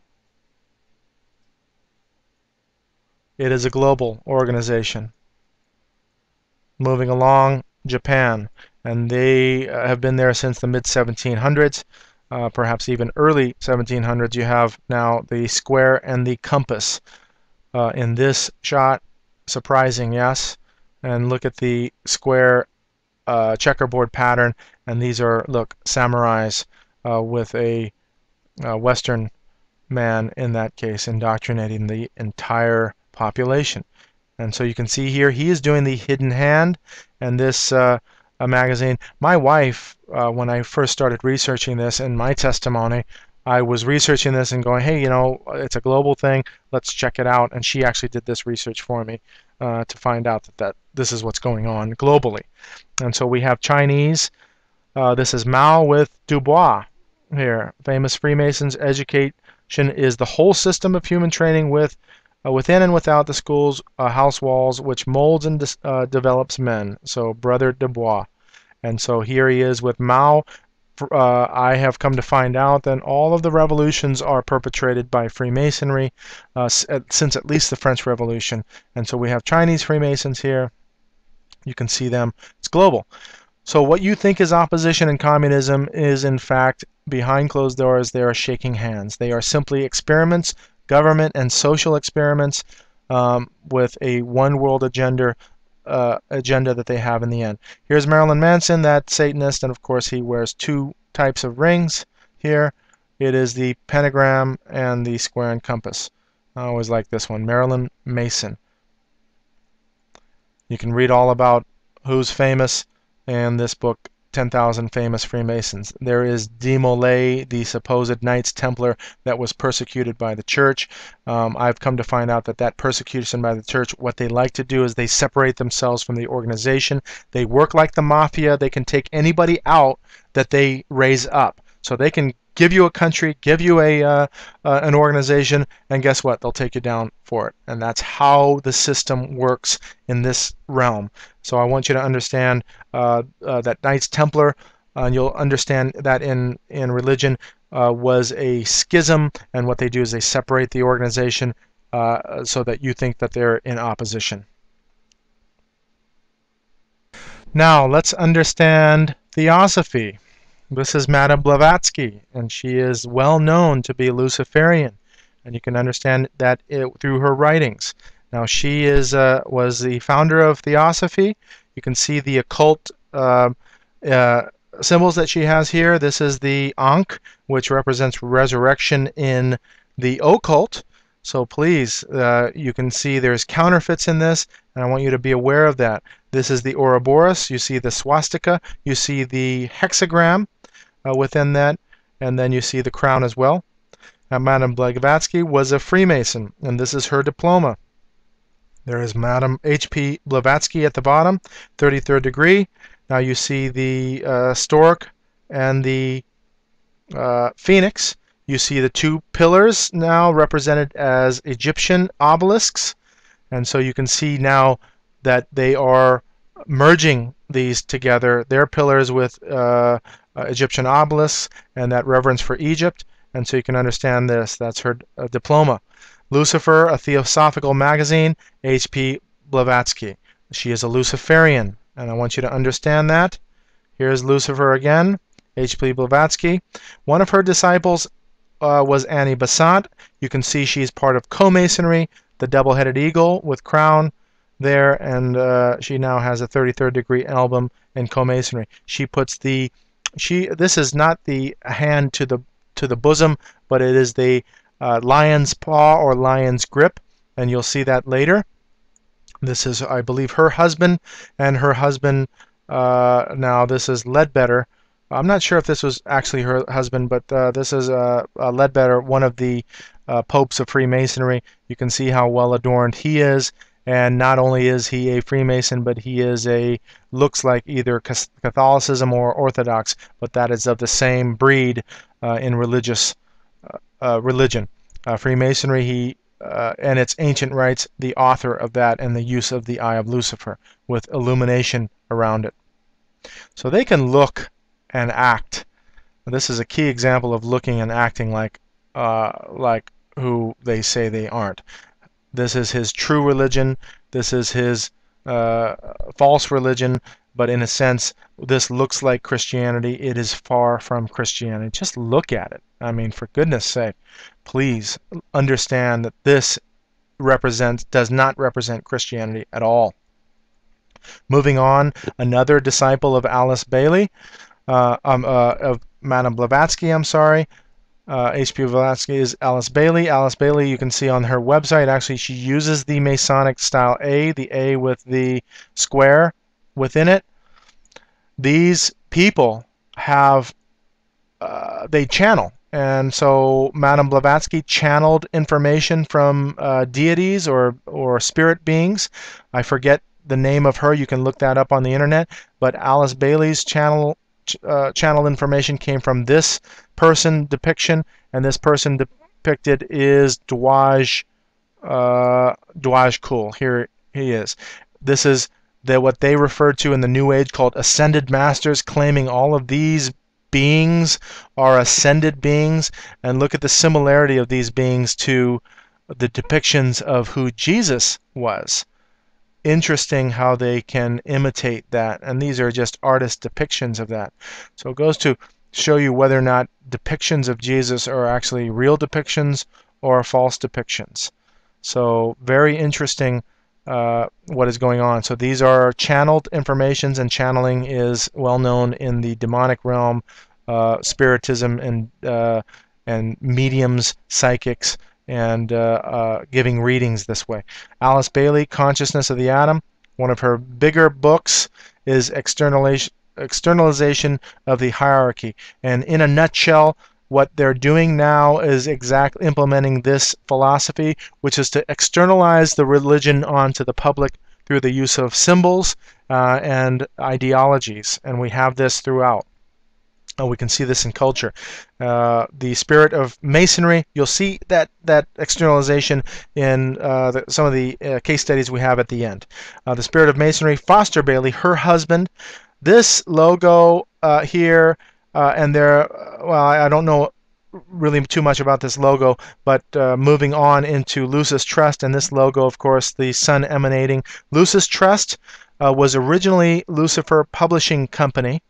S1: It is a global organization. Moving along, Japan, and they have been there since the mid-1700s, perhaps even early 1700s. You have now the square and the compass in this shot. Surprising, yes. And look at the square checkerboard pattern, and these are, look, samurais with a Western man, in that case, indoctrinating the entire population. And so you can see here, he is doing the hidden hand, and this a magazine. My wife, when I first started researching this in my testimony, I was researching this and going, hey, you know, it's a global thing, let's check it out. And she actually did this research for me to find out that this is what's going on globally. And so we have Chinese. This is Mao with Dubois here. Famous Freemasons. Education is the whole system of human training within and without the school's house walls, which molds and develops men. So Brother Dubois. And so here he is with Mao. I have come to find out that all of the revolutions are perpetrated by Freemasonry since at least the French Revolution. And so we have Chinese Freemasons here. You can see them. It's global. So what you think is opposition and communism is, in fact, behind closed doors, they are shaking hands. They are simply experiments, government and social experiments, with a one world agenda that they have in the end. Here's Marilyn Manson, that Satanist, and of course he wears two types of rings here. It is the pentagram and the square and compass. I always like this one, Marilyn Mason. You can read all about who's famous in this book, 10,000 Famous Freemasons. There is De Molay, the supposed Knights Templar that was persecuted by the church. I've come to find out that that persecution by the church, what they like to do is they separate themselves from the organization. They work like the mafia. They can take anybody out that they raise up. So they can give you a country, give you an organization, and guess what? They'll take you down for it. And that's how the system works in this realm. So I want you to understand that Knights Templar, and you'll understand that in religion was a schism, and what they do is they separate the organization so that you think that they're in opposition. Now let's understand Theosophy. This is Madame Blavatsky, and she is well known to be Luciferian, and you can understand that through her writings. Now she is was the founder of Theosophy. You can see the occult symbols that she has here. This is the Ankh, which represents resurrection in the occult. So please, you can see there's counterfeits in this, and I want you to be aware of that. This is the Ouroboros. You see the swastika. You see the hexagram within that, and then you see the crown as well. Now, Madame Blavatsky was a Freemason, and this is her diploma. There is Madame H.P. Blavatsky at the bottom, 33rd degree. Now you see the stork and the phoenix. You see the two pillars now represented as Egyptian obelisks, and so you can see now that they are merging these together, their pillars with Egyptian obelisks, and that reverence for Egypt. And so you can understand this. That's her diploma. Lucifer, a Theosophical magazine, H.P. Blavatsky. She is a Luciferian, and I want you to understand that. Here's Lucifer again, H.P. Blavatsky. One of her disciples was Annie Besant. You can see she's part of Co-Masonry, the double-headed eagle with crown there, and she now has a 33rd degree album in Co-Masonry. She puts this is not the hand to the bosom, but it is the lion's paw or lion's grip, and you'll see that later. This is, I believe, her husband, and her husband, now this is Ledbetter. I'm not sure if this was actually her husband, but this is Ledbetter, one of the popes of Freemasonry. You can see how well adorned he is. And not only is he a Freemason, but he is looks like either Catholicism or Orthodox, but that is of the same breed in religion. Freemasonry, and its ancient rites, the author of that, and the use of the Eye of Lucifer with illumination around it. So they can look and act. This is a key example of looking and acting like who they say they aren't. This is his true religion. This is his false religion. But in a sense, this looks like Christianity. It is far from Christianity. Just look at it. I mean, for goodness sake, please understand that this does not represent Christianity at all. Moving on, another disciple of Alice Bailey, of Madame Blavatsky, I'm sorry. H.P. Blavatsky is Alice Bailey. Alice Bailey, you can see on her website, actually she uses the Masonic style A, the A with the square within it. These people have, they channel. And so Madame Blavatsky channeled information from deities or spirit beings. I forget the name of her. You can look that up on the internet. But Alice Bailey's channel information came from this person depiction, and this person depicted is Dwaj Kul. Here he is. This is what they referred to in the New Age called ascended masters, claiming all of these beings are ascended beings. And look at the similarity of these beings to the depictions of who Jesus was. Interesting how they can imitate that, and these are just artist depictions of that. So it goes to show you whether or not depictions of Jesus are actually real depictions or false depictions. So very interesting what is going on. So these are channeled informations, and channeling is well known in the demonic realm, spiritism and mediums, psychics, and giving readings this way. Alice Bailey, Consciousness of the Atom. One of her bigger books is Externalization of the Hierarchy. And in a nutshell, what they're doing now is exactly implementing this philosophy, which is to externalize the religion onto the public through the use of symbols and ideologies. And we have this throughout. We can see this in culture. The spirit of Masonry, you'll see that externalization in some of the case studies we have at the end. The spirit of Masonry, Foster Bailey, her husband. This logo here, and there, well, I don't know really too much about this logo, but moving on into Lucis Trust, and this logo, of course, the sun emanating. Lucis Trust was originally Lucifer Publishing Company.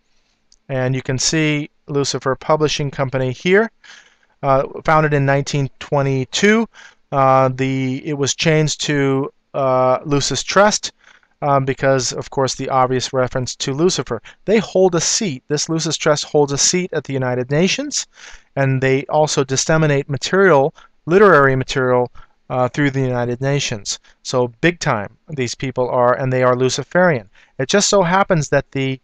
S1: And you can see Lucifer Publishing Company here, founded in 1922. It was changed to Lucis Trust because, of course, the obvious reference to Lucifer. They hold a seat. This Lucis Trust holds a seat at the United Nations, and they also disseminate material, literary material, through the United Nations. So big time these people are, and they are Luciferian. It just so happens that the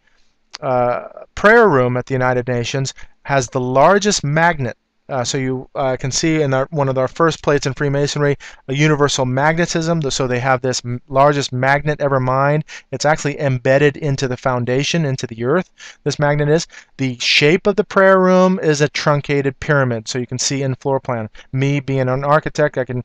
S1: prayer room at the United Nations has the largest magnet. So you can see in one of our first plates in Freemasonry, a universal magnetism. So they have this largest magnet ever mined. It's actually embedded into the foundation, into the earth. This magnet is. The shape of the prayer room is a truncated pyramid. So you can see in floor plan. Me being an architect, I can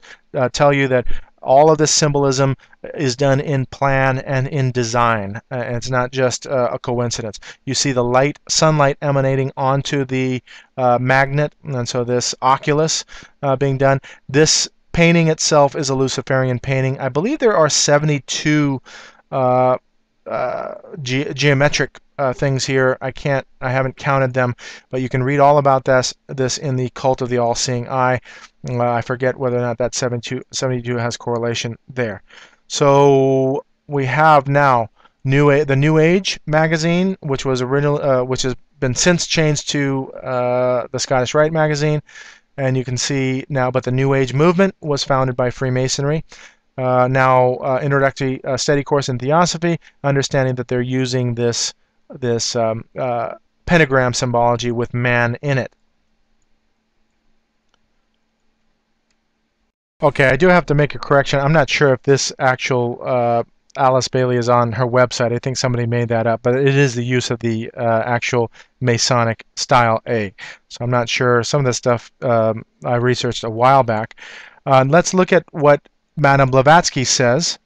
S1: tell you that all of this symbolism is done in plan and in design. It's not just a coincidence. You see the sunlight emanating onto the magnet, and so this oculus being done. This painting itself is a Luciferian painting. I believe there are 72 geometric things here. I haven't counted them, but you can read all about this in the Cult of the All-Seeing Eye. I forget whether or not that 72 has correlation there. So we have now the New Age magazine, which was which has been since changed to the Scottish Rite magazine, and you can see now. But the New Age movement was founded by Freemasonry. Now, introductory study course in Theosophy, understanding that they're using this pentagram symbology with man in it. Okay, I do have to make a correction. I'm not sure if this actual Alice Bailey is on her website. I think somebody made that up, but it is the use of the actual Masonic style A. So I'm not sure. Some of this stuff I researched a while back. Let's look at what Madame Blavatsky says.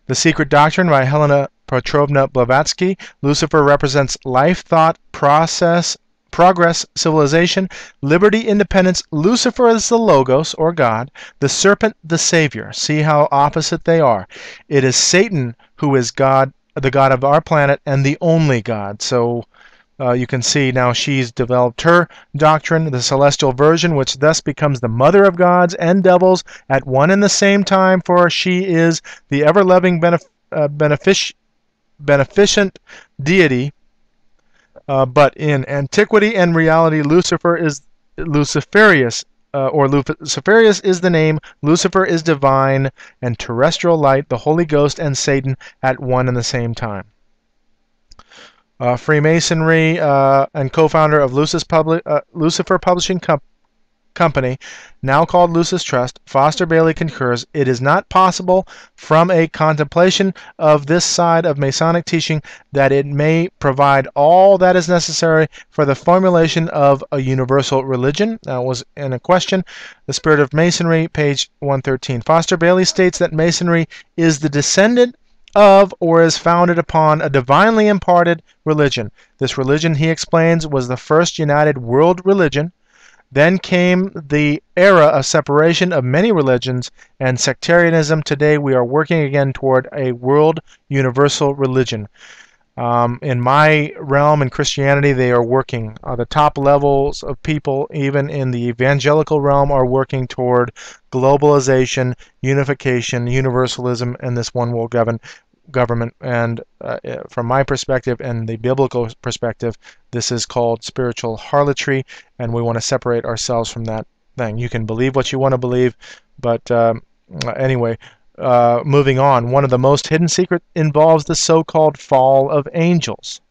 S1: The Secret Doctrine by Helena Petrovna Blavatsky. Lucifer represents life, thought, process, progress, civilization, liberty, independence. Lucifer is the Logos, or God. The serpent, the Savior. See how opposite they are. It is Satan who is God, the God of our planet, and the only God. So you can see now she's developed her doctrine, the celestial version, which thus becomes the mother of gods and devils at one and the same time, for she is the ever-loving beneficent deity. But in antiquity and reality, Lucifer is Luciferius, Luciferius is the name. Lucifer is divine and terrestrial light, the Holy Ghost and Satan at one and the same time. Freemasonry and co-founder of Lucifer Publishing Company, now called Lucis Trust, Foster Bailey concurs, it is not possible from a contemplation of this side of Masonic teaching that it may provide all that is necessary for the formulation of a universal religion. That was in a question. The Spirit of Masonry, page 113. Foster Bailey states that Masonry is the descendant of or is founded upon a divinely imparted religion. This religion, he explains, was the first united world religion. Then came the era of separation of many religions and sectarianism. Today we are working again toward a world universal religion. In my realm in Christianity, they are working. The top levels of people, even in the evangelical realm, are working toward globalization, unification, universalism, and this one world government. And from my perspective and the biblical perspective, this is called spiritual harlotry, and we want to separate ourselves from that thing. You can believe what you want to believe, but anyway, moving on. One of the most hidden secrets involves the so-called fall of angels.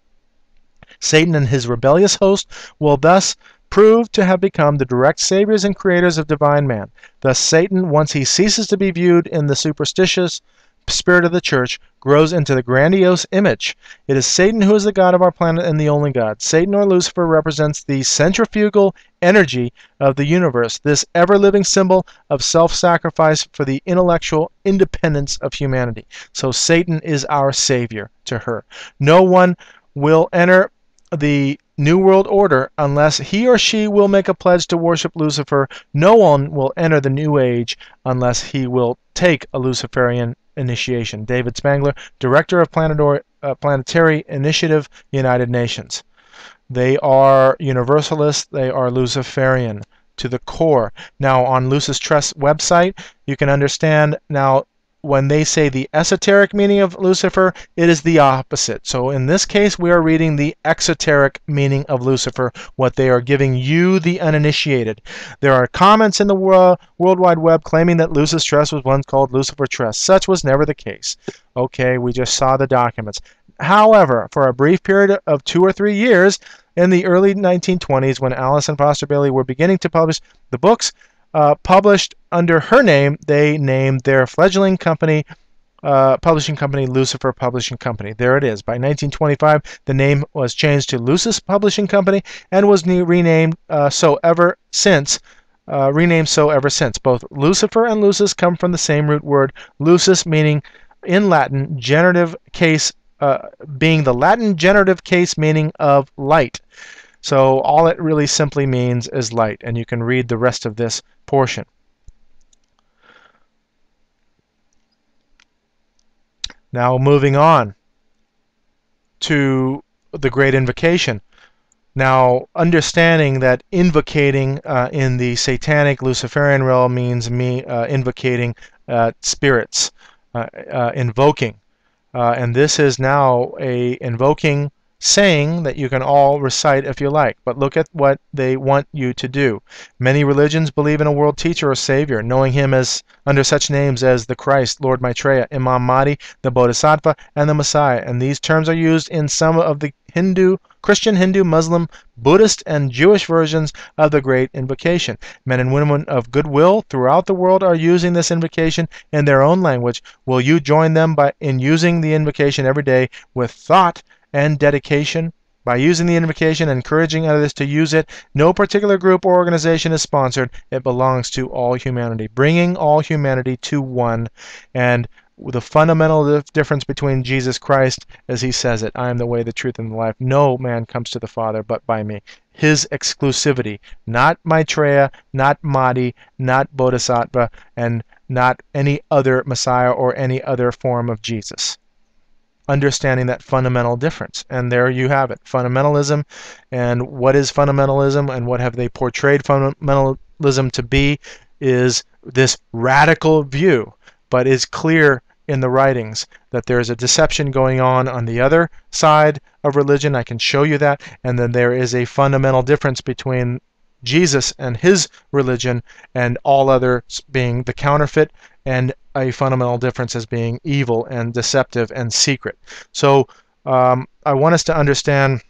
S1: Satan and his rebellious host will thus prove to have become the direct saviors and creators of divine man. Thus Satan, once he ceases to be viewed in the superstitious spirit of the church, grows into the grandiose image. It is Satan who is the God of our planet and the only God. Satan, or Lucifer, represents the centrifugal energy of the universe, this ever-living symbol of self-sacrifice for the intellectual independence of humanity. So Satan is our savior to her. No one will enter the New World Order unless he or she will make a pledge to worship Lucifer. No one will enter the New Age unless he will take a Luciferian initiation. David Spangler, Director of Planetary Initiative, United Nations. They are Universalists. They are Luciferian to the core. Now, on Lucis Trust's website, you can understand now when they say the esoteric meaning of Lucifer, it is the opposite. So in this case, we are reading the exoteric meaning of Lucifer, what they are giving you, the uninitiated. There are comments in the World Wide Web claiming that Lucis Trust was once called Lucifer Trust. Such was never the case. Okay, we just saw the documents. However, for a brief period of 2 or 3 years, in the early 1920s, when Alice and Foster Bailey were beginning to publish the books, published under her name, they named their fledgling company, publishing company, Lucifer Publishing Company. There it is. By 1925, the name was changed to Lucis Publishing Company and was renamed so ever since. Both Lucifer and Lucis come from the same root word, lucis, meaning in Latin generative case, being the Latin generative case meaning of light. So all it really simply means is light, and you can read the rest of this portion. Now moving on to the Great Invocation. Now, understanding that invocating in the satanic Luciferian realm means invocating spirits, invoking. And this is now a invoking saying that you can all recite if you like, but look at what they want you to do. Many religions believe in a world teacher or savior, knowing him as under such names as the Christ, Lord Maitreya, Imam Mahdi, the Bodhisattva, and the Messiah. And these terms are used in some of the Hindu Christian, Hindu, Muslim, Buddhist, and Jewish versions of the Great Invocation. Men and women of goodwill throughout the world are using this invocation in their own language. Will you join them in using the invocation every day with thought and dedication? By using the invocation and encouraging others to use it, no particular group or organization is sponsored. It belongs to all humanity, bringing all humanity to one. And the fundamental difference between Jesus Christ, as he says it, I am the way, the truth, and the life. No man comes to the Father but by me. His exclusivity, not Maitreya, not Mahdi, not Bodhisattva, and not any other Messiah or any other form of Jesus. Understanding that fundamental difference. And there you have it. Fundamentalism. And what is fundamentalism and what have they portrayed fundamentalism to be is this radical view, but is clear in the writings that there is a deception going on the other side of religion. I can show you that. And then there is a fundamental difference between Jesus and his religion and all others being the counterfeit, and a fundamental difference as being evil and deceptive and secret. So I want us to understand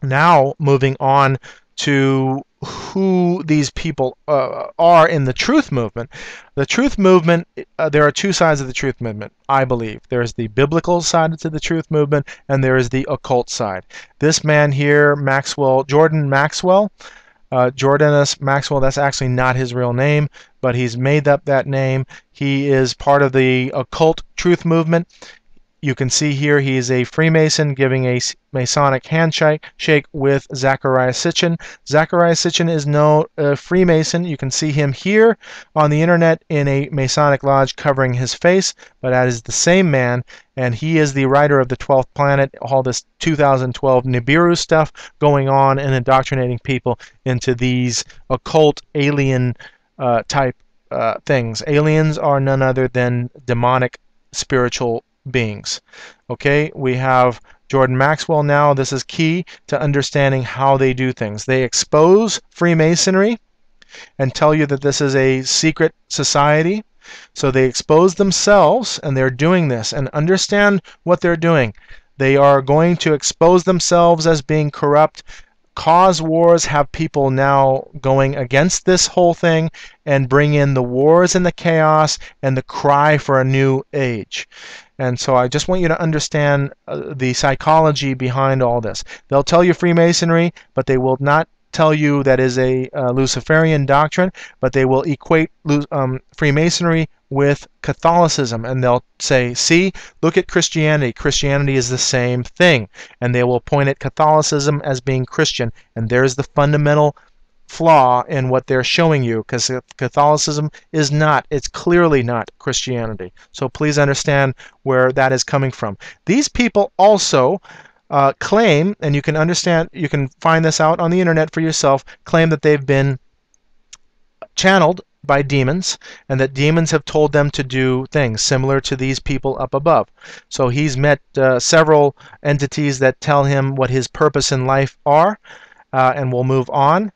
S1: now, moving on to who these people are in the truth movement. The truth movement, there are two sides of the truth movement, I believe. There is the biblical side to the truth movement, and there is the occult side. This man here, Jordan Maxwell, Jordanus Maxwell, that's actually not his real name, but he's made up that name. He is part of the occult truth movement. You can see here he is a Freemason giving a Masonic handshake with Zecharia Sitchin. Zecharia Sitchin is no Freemason. You can see him here on the internet in a Masonic lodge covering his face, but that is the same man, and he is the writer of the 12th Planet, all this 2012 Nibiru stuff going on and indoctrinating people into these occult alien type things. Aliens are none other than demonic spiritual beings. Okay, we have Jordan Maxwell now. This is key to understanding how they do things. They expose Freemasonry and tell you that this is a secret society. So they expose themselves, and they're doing this. And understand what they're doing. They are going to expose themselves as being corrupt, cause wars, have people now going against this whole thing, and bring in the wars and the chaos and the cry for a new age. And so I just want you to understand the psychology behind all this. They'll tell you Freemasonry, but they will not tell you that is a Luciferian doctrine, but they will equate Freemasonry with Catholicism, and they'll say, see, look at Christianity. Christianity is the same thing. And they will point at Catholicism as being Christian, and there's the fundamental flaw in what they're showing you, because Catholicism is not, it's clearly not Christianity. So please understand where that is coming from. These people also claim, and you can find this out on the internet for yourself, claim that they've been channeled by demons, and that demons have told them to do things similar to these people up above. So he's met several entities that tell him what his purpose in life are, and we'll move on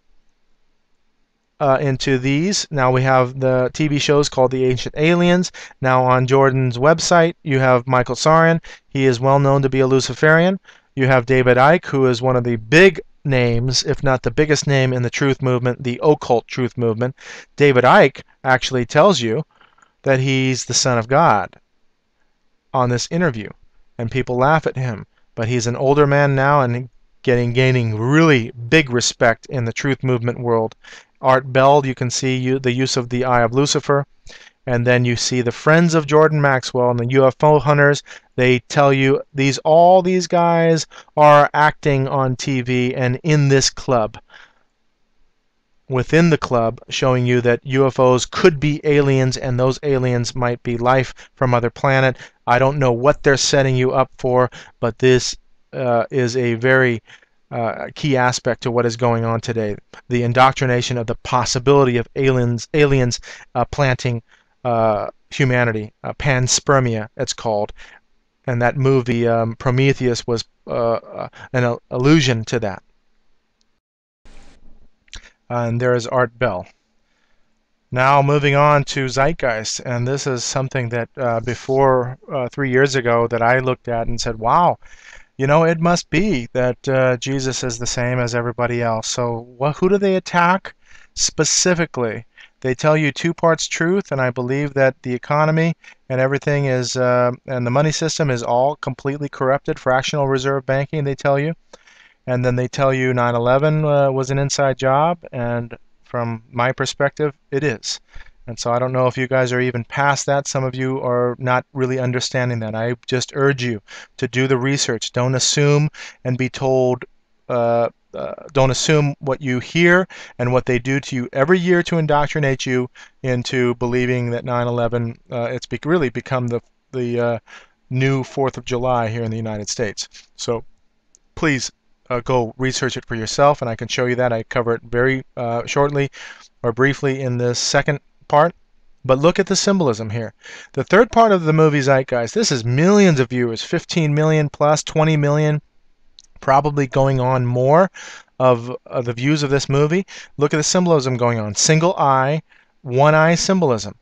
S1: into these. Now we have the TV shows called The Ancient Aliens. Now on Jordan's website you have Michael Sarian. He is well known to be a Luciferian. You have David Icke, who is one of the big names, if not the biggest name in the truth movement, the occult truth movement. David Icke actually tells you that he's the Son of God on this interview, and people laugh at him. But he's an older man now and gaining really big respect in the truth movement world. Art Bell, you can see the use of the Eye of Lucifer. And then you see the Friends of Jordan Maxwell and the UFO hunters. They tell you all these guys are acting on TV and in this club. Within the club, showing you that UFOs could be aliens, and those aliens might be life from other planet. I don't know what they're setting you up for, but this is a very key aspect to what is going on today. The indoctrination of the possibility of aliens planting humanity, panspermia it's called, and that movie Prometheus was an allusion to that. And there is Art Bell. Now moving on to Zeitgeist, and this is something that before 3 years ago that I looked at and said, wow, You know, it must be that Jesus is the same as everybody else. So who do they attack specifically? They tell you two parts truth, and I believe that the economy and everything is, and the money system is all completely corrupted. Fractional reserve banking, they tell you. And then they tell you 9/11 was an inside job, and from my perspective, it is. And so I don't know if you guys are even past that. Some of you are not really understanding that. I just urge you to do the research. Don't assume and be told. Don't assume what you hear and what they do to you every year to indoctrinate you into believing that 9/11 really become the new 4th of July here in the United States. So please go research it for yourself, and I can show you that. I cover it very shortly or briefly in this second part. But look at the symbolism here. The third part of the movie Zeitgeist, this is millions of viewers, 15 million plus, 20 million, probably going on more of the views of this movie. Look at the symbolism going on. Single eye, one eye symbolism.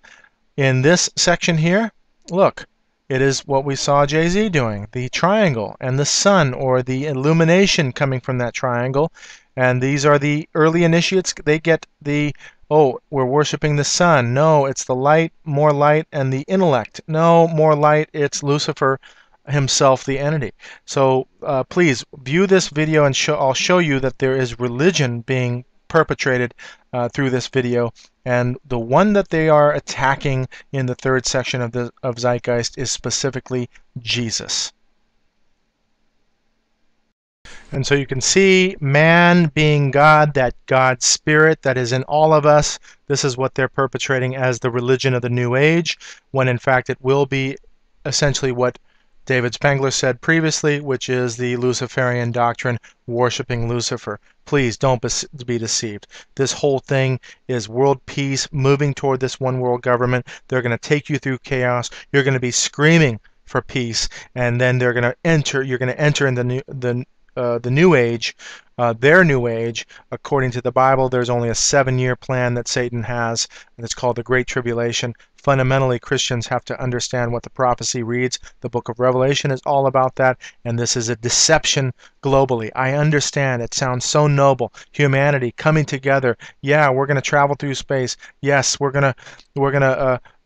S1: In this section here, look, it is what we saw Jay-Z doing, the triangle and the sun, or the illumination coming from that triangle. And these are the early initiates. They get the, oh, we're worshiping the sun. No, it's the light, more light, and the intellect. No, more light, it's Lucifer himself, the entity. So please view this video, and I'll show you that there is religion being perpetrated through this video. And the one that they are attacking in the third section of Zeitgeist is specifically Jesus. And so you can see man being God, that God spirit that is in all of us. This is what they're perpetrating as the religion of the New Age, when in fact it will be essentially what David Spangler said previously, which is the Luciferian doctrine, worshiping Lucifer. Please don't be deceived. This whole thing is world peace, moving toward this one world government. They're going to take you through chaos. You're going to be screaming for peace, and then you're going to enter in the new age, their new age. According to the Bible, there's only a 7-year plan that Satan has, and it's called the Great Tribulation. Fundamentally, Christians have to understand what the prophecy reads. The book of Revelation is all about that, and this is a deception globally. I understand it sounds so noble. Humanity coming together. Yeah, we're going to travel through space. Yes, we're gonna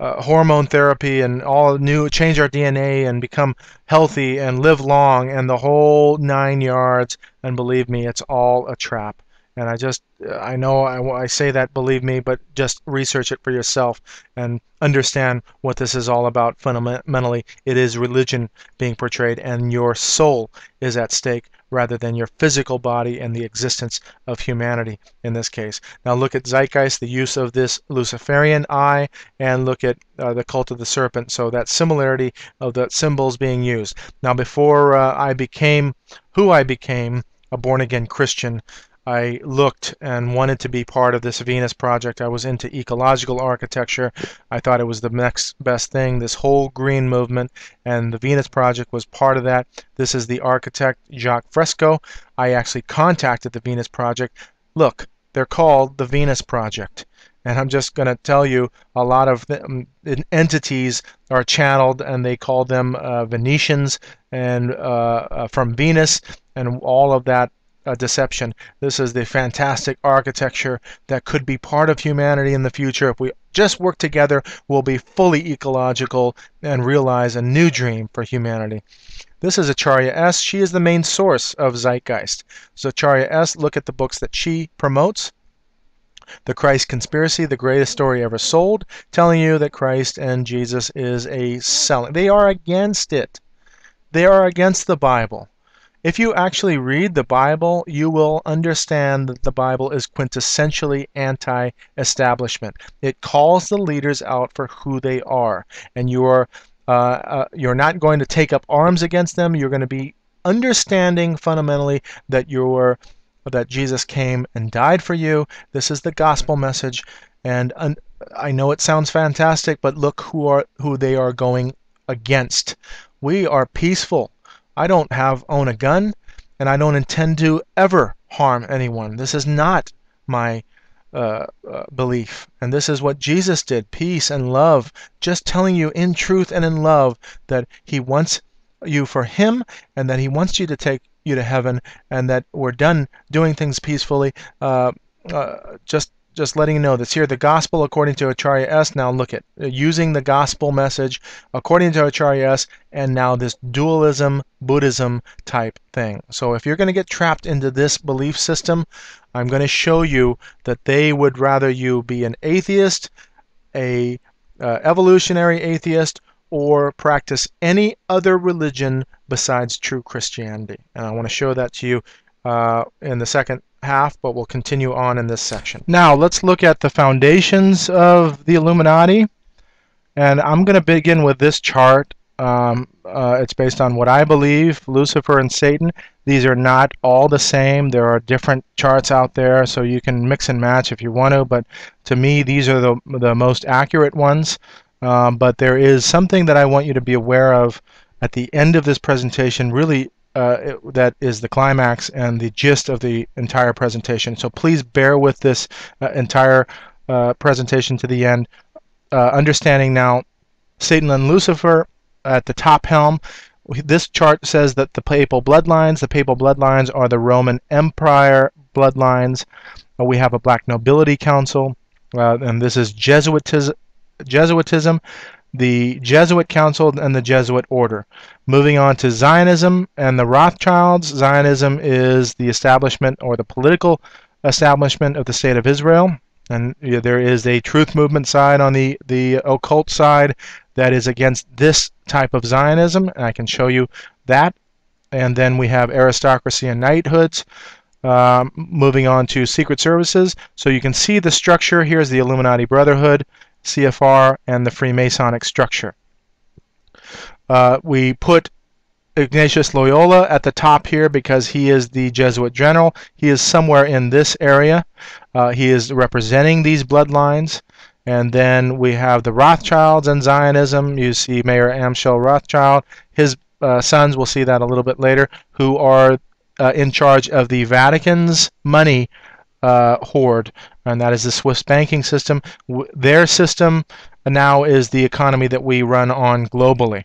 S1: hormone therapy and all new, change our DNA and become healthy and live long and the whole 9 yards. And believe me, it's all a trap. And I know I say that, believe me, but just research it for yourself and understand what this is all about. Fundamentally, it is religion being portrayed, and your soul is at stake rather than your physical body and the existence of humanity in this case. Now look at Zeitgeist, the use of this Luciferian eye, and look at the cult of the serpent. So that similarity of the symbols being used. Now before I became who I became, a born-again Christian, I looked and wanted to be part of this Venus project. I was into ecological architecture. I thought it was the next best thing, this whole green movement, and the Venus project was part of that. This is the architect, Jacques Fresco. I actually contacted the Venus project. Look, they're called the Venus Project. And I'm just going to tell you, a lot of entities are channeled, and they call them Venetians and from Venus, and all of that deception. This is the fantastic architecture that could be part of humanity in the future. If we just work together, we'll be fully ecological and realize a new dream for humanity. This is Acharya S. She is the main source of Zeitgeist. So Acharya S., look at the books that she promotes. The Christ Conspiracy, the greatest story ever sold, telling you that Christ and Jesus is a selling. They are against it. They are against the Bible. If you actually read the Bible, you will understand that the Bible is quintessentially anti-establishment. It calls the leaders out for who they are, and you're not going to take up arms against them. You're going to be understanding fundamentally that Jesus came and died for you. This is the gospel message, and I know it sounds fantastic, but look who they are going against. We are peaceful. I don't own a gun, and I don't intend to ever harm anyone. This is not my belief, and this is what Jesus did, peace and love, just telling you in truth and in love that he wants you for him, and that he wants you to take you to heaven, and that we're done doing things peacefully. Just letting you know that's here, the gospel according to Acharya S. Now look at using the gospel message according to Acharya S. and now this dualism Buddhism type thing. So if you're going to get trapped into this belief system, I'm going to show you that they would rather you be an atheist, a evolutionary atheist, or practice any other religion besides true Christianity. And I want to show that to you in the second half, but we'll continue on in this section. Now let's look at the foundations of the Illuminati, and I'm going to begin with this chart. It's based on what I believe, Lucifer and Satan. These are not all the same. There are different charts out there, so you can mix and match if you want to, but to me these are the most accurate ones. But there is something that I want you to be aware of at the end of this presentation, really that is the climax and the gist of the entire presentation. So please bear with this entire presentation to the end. Understanding now Satan and Lucifer at the top helm. This chart says that the papal bloodlines are the Roman Empire bloodlines. We have a black nobility council, and this is Jesuitism, the Jesuit Council and the Jesuit Order. Moving on to Zionism and the Rothschilds. Zionism is the establishment or the political establishment of the State of Israel. And there is a truth movement side on the occult side that is against this type of Zionism, and I can show you that. And then we have aristocracy and knighthoods. Moving on to secret services. So you can see the structure. Here's the Illuminati Brotherhood, CFR, and the Freemasonic structure. We put Ignatius Loyola at the top here because he is the Jesuit general. He is somewhere in this area. He is representing these bloodlines. And then we have the Rothschilds and Zionism. You see Mayor Amschel Rothschild. His sons, we'll see that a little bit later, who are in charge of the Vatican's money hoard, and that is the Swiss banking system. Their system now is the economy that we run on globally.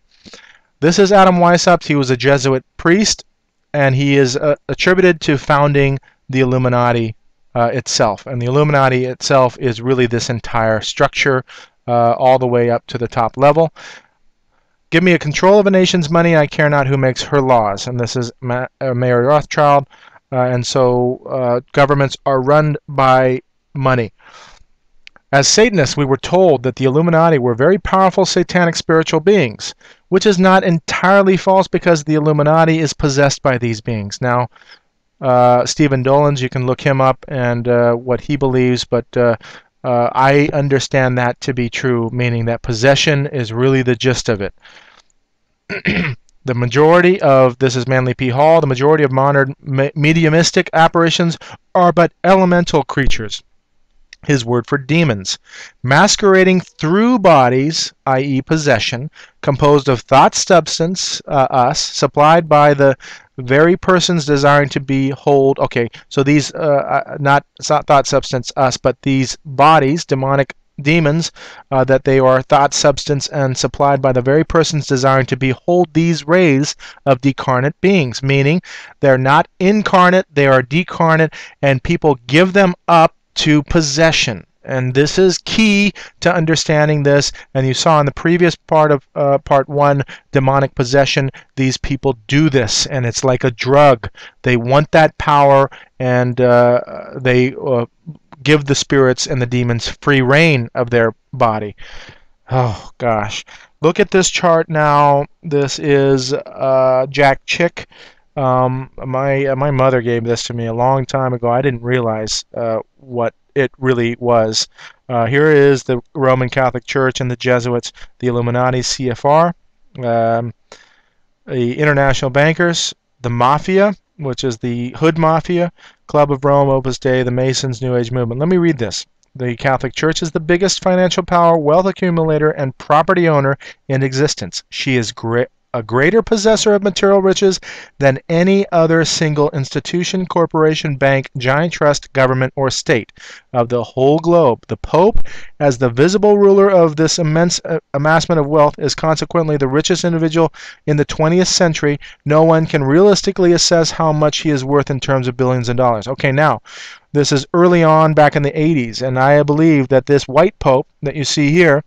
S1: This is Adam Weishaupt. He was a Jesuit priest, and he is attributed to founding the Illuminati itself. And the Illuminati itself is really this entire structure all the way up to the top level. Give me a control of a nation's money, I care not who makes her laws. And this is Mayor Rothschild. And so governments are run by money. As Satanists, we were told that the Illuminati were very powerful satanic spiritual beings, which is not entirely false because the Illuminati is possessed by these beings. Now, Stephen Dolan's, you can look him up and what he believes, but I understand that to be true, meaning that possession is really the gist of it. The majority of, this is Manly P. Hall, the majority of modern mediumistic apparitions are but elemental creatures, his word for demons, masquerading through bodies, i.e. possession, composed of thought substance, us, supplied by the very persons desiring to behold. Okay, so these, not thought substance, us, but these bodies, demonic demons, that they are thought substance and supplied by the very persons desiring to behold these rays of decarnate beings, meaning they're not incarnate, they are decarnate, and people give them up to possession. And this is key to understanding this. And you saw in the previous part of part 1, demonic possession, these people do this, and it's like a drug. They want that power, and they give the spirits and the demons free reign of their body. Oh gosh, look at this chart now. This is Jack Chick. My mother gave this to me a long time ago. I didn't realize what it really was. Here is the Roman Catholic Church and the Jesuits, the Illuminati, CFR, the international bankers, the Mafia, which is the Hood Mafia, Club of Rome, Opus Dei, the Masons, New Age movement. Let me read this. The Catholic Church is the biggest financial power, wealth accumulator, and property owner in existence. She is a greater possessor of material riches than any other single institution, corporation, bank, giant trust, government, or state of the whole globe. The Pope, as the visible ruler of this immense amassment of wealth, is consequently the richest individual in the 20th century. No one can realistically assess how much he is worth in terms of billions of dollars. Okay, now, this is early on back in the 80s, and I believe that this white Pope that you see here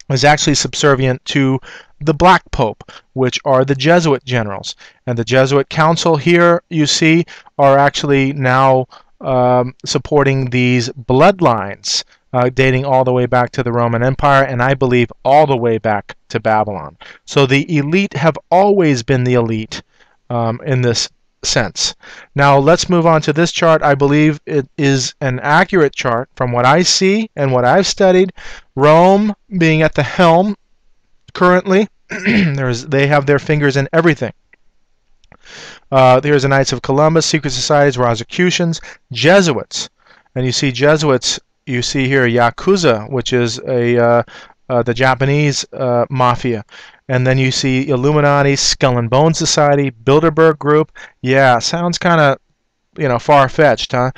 S1: is actually subservient to the black pope, which are the Jesuit generals. And the Jesuit council here, you see, are actually now supporting these bloodlines dating all the way back to the Roman Empire, and I believe all the way back to Babylon. So the elite have always been the elite in this sense. Now let's move on to this chart. I believe it is an accurate chart from what I see and what I've studied. Rome being at the helm currently. They have their fingers in everything. There's the Knights of Columbus, secret societies, Rosicrucians, Jesuits, and you see Jesuits. You see here Yakuza, which is the Japanese mafia. And then you see Illuminati, Skull and Bone Society, Bilderberg Group. Yeah, sounds kind of, far-fetched, huh?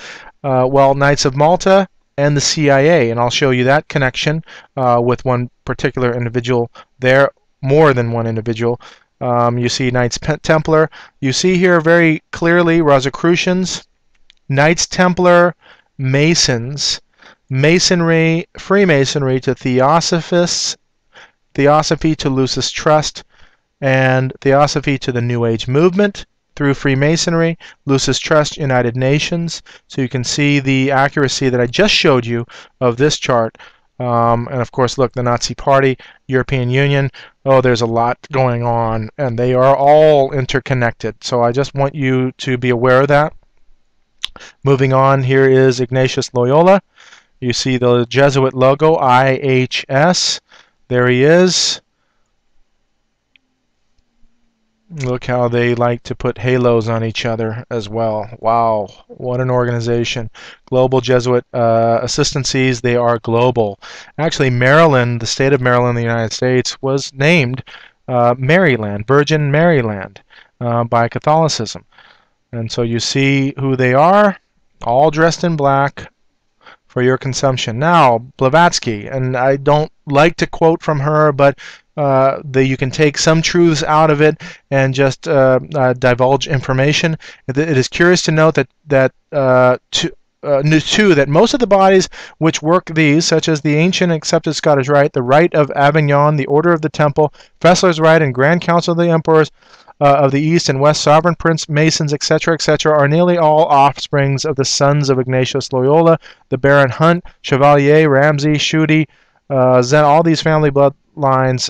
S1: Well, Knights of Malta and the CIA, and I'll show you that connection with one particular individual there, more than one individual. You see Knights Templar. You see here very clearly Rosicrucians, Knights Templar, Masons, Masonry, Freemasonry to Theosophists, Theosophy to Lucis Trust, and Theosophy to the New Age movement through Freemasonry, Lucis Trust, United Nations. So you can see the accuracy that I just showed you of this chart. And of course, look, the Nazi Party, European Union. Oh, there's a lot going on, and they are all interconnected. So I just want you to be aware of that. Moving on, here is Ignatius Loyola. You see the Jesuit logo, IHS. There he is. Look how they like to put halos on each other as well. Wow, what an organization. Global Jesuit Assistancies, they are global. Actually, Maryland, the state of Maryland in the United States, was named Maryland, Virgin Maryland, by Catholicism. And so you see who they are, all dressed in black for your consumption. Now, Blavatsky, and I don't like to quote from her, but you can take some truths out of it and just divulge information. It is curious to note that most of the bodies which work these, such as the ancient accepted Scottish Rite, the Rite of Avignon, the Order of the Temple, Fessler's Rite, and Grand Council of the Emperors of the East and West, Sovereign Prince, Masons, etc., etc., are nearly all offsprings of the sons of Ignatius Loyola, the Baron Hunt, Chevalier, Ramsay, Schutte, Zen, all these family bloodlines,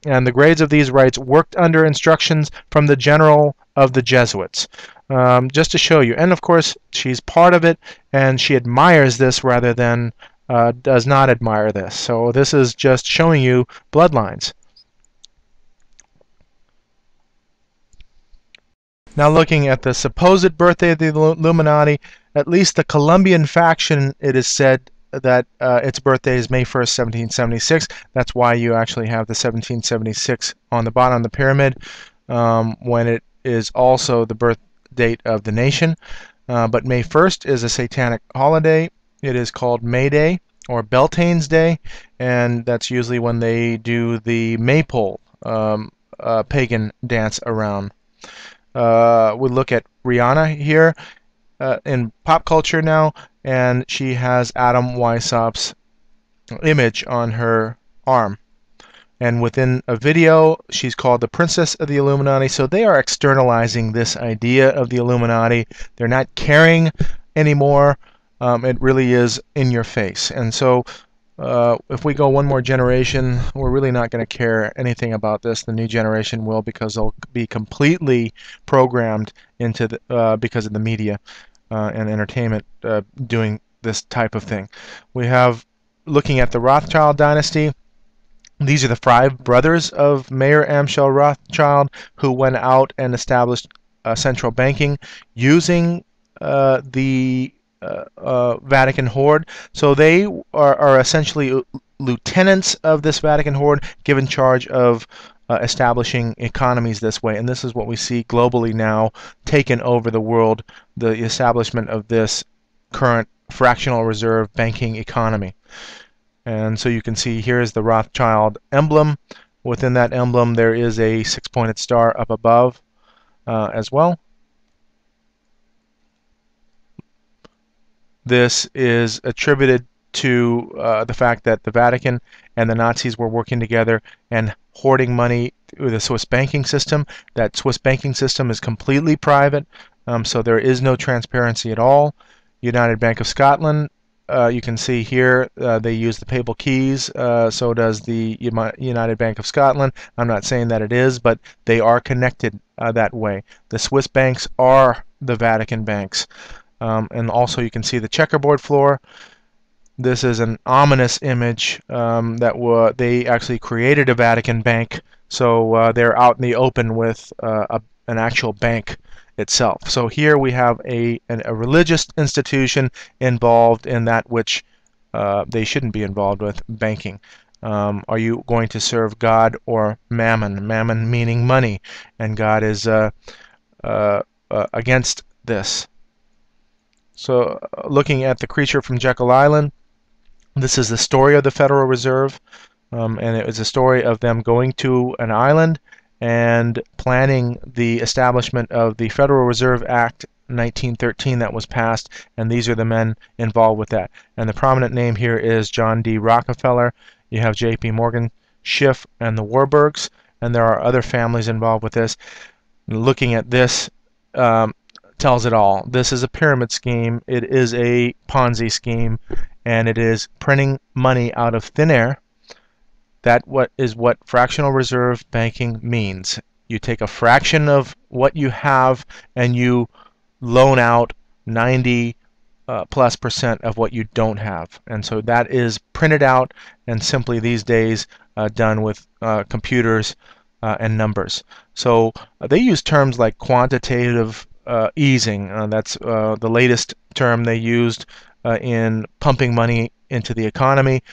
S1: and the grades of these rites worked under instructions from the general of the Jesuits. Just to show you. And of course, she's part of it, and she admires this rather than does not admire this. So this is just showing you bloodlines. Now looking at the supposed birthday of the Illuminati, at least the Colombian faction, it is said that its birthday is May 1st, 1776. That's why you actually have the 1776 on the bottom of the pyramid, when it is also the birth date of the nation. But May 1st is a satanic holiday. It is called May Day or Beltane's Day, and that's usually when they do the maypole pagan dance around. We look at Rihanna here in pop culture now, and she has Adam Weishaupt's image on her arm. And within a video, she's called the Princess of the Illuminati. So they are externalizing this idea of the Illuminati. They're not caring anymore. It really is in your face. And so if we go one more generation, we're really not going to care anything about this. The new generation will, because they'll be completely programmed into because of the media and entertainment doing this type of thing. We have, looking at the Rothschild dynasty, these are the 5 brothers of Mayer Amschel Rothschild who went out and established central banking using the Vatican Horde. So they are essentially lieutenants of this Vatican Horde, given charge of establishing economies this way. And this is what we see globally now, taken over the world, the establishment of this current fractional reserve banking economy. And so you can see here is the Rothschild emblem. Within that emblem, there is a six-pointed star up above as well. This is attributed to the fact that the Vatican and the Nazis were working together and hoarding money through the Swiss banking system. That Swiss banking system is completely private, so there is no transparency at all. United Bank of Scotland, you can see here they use the papal keys, so does the United Bank of Scotland. I'm not saying that it is, but they are connected that way. The Swiss banks are the Vatican banks. And also you can see the checkerboard floor. This is an ominous image that they actually created a Vatican bank, so they're out in the open with an actual bank itself. So here we have a religious institution involved in that which they shouldn't be involved with, banking. Are you going to serve God or mammon? Mammon meaning money, and God is against this. So looking at the creature from Jekyll Island, this is the story of the Federal Reserve, and it was a story of them going to an island and planning the establishment of the Federal Reserve Act 1913 that was passed, and these are the men involved with that. And the prominent name here is John D. Rockefeller. You have J.P. Morgan, Schiff, and the Warburgs, and there are other families involved with this. Looking at this, tells it all. This is a pyramid scheme. It is a Ponzi scheme, and it is printing money out of thin air. That is what fractional reserve banking means. You take a fraction of what you have and you loan out 90 plus% of what you don't have. And so that is printed out and simply these days done with computers and numbers. So they use terms like quantitative easing. That's the latest term they used in pumping money into the economy.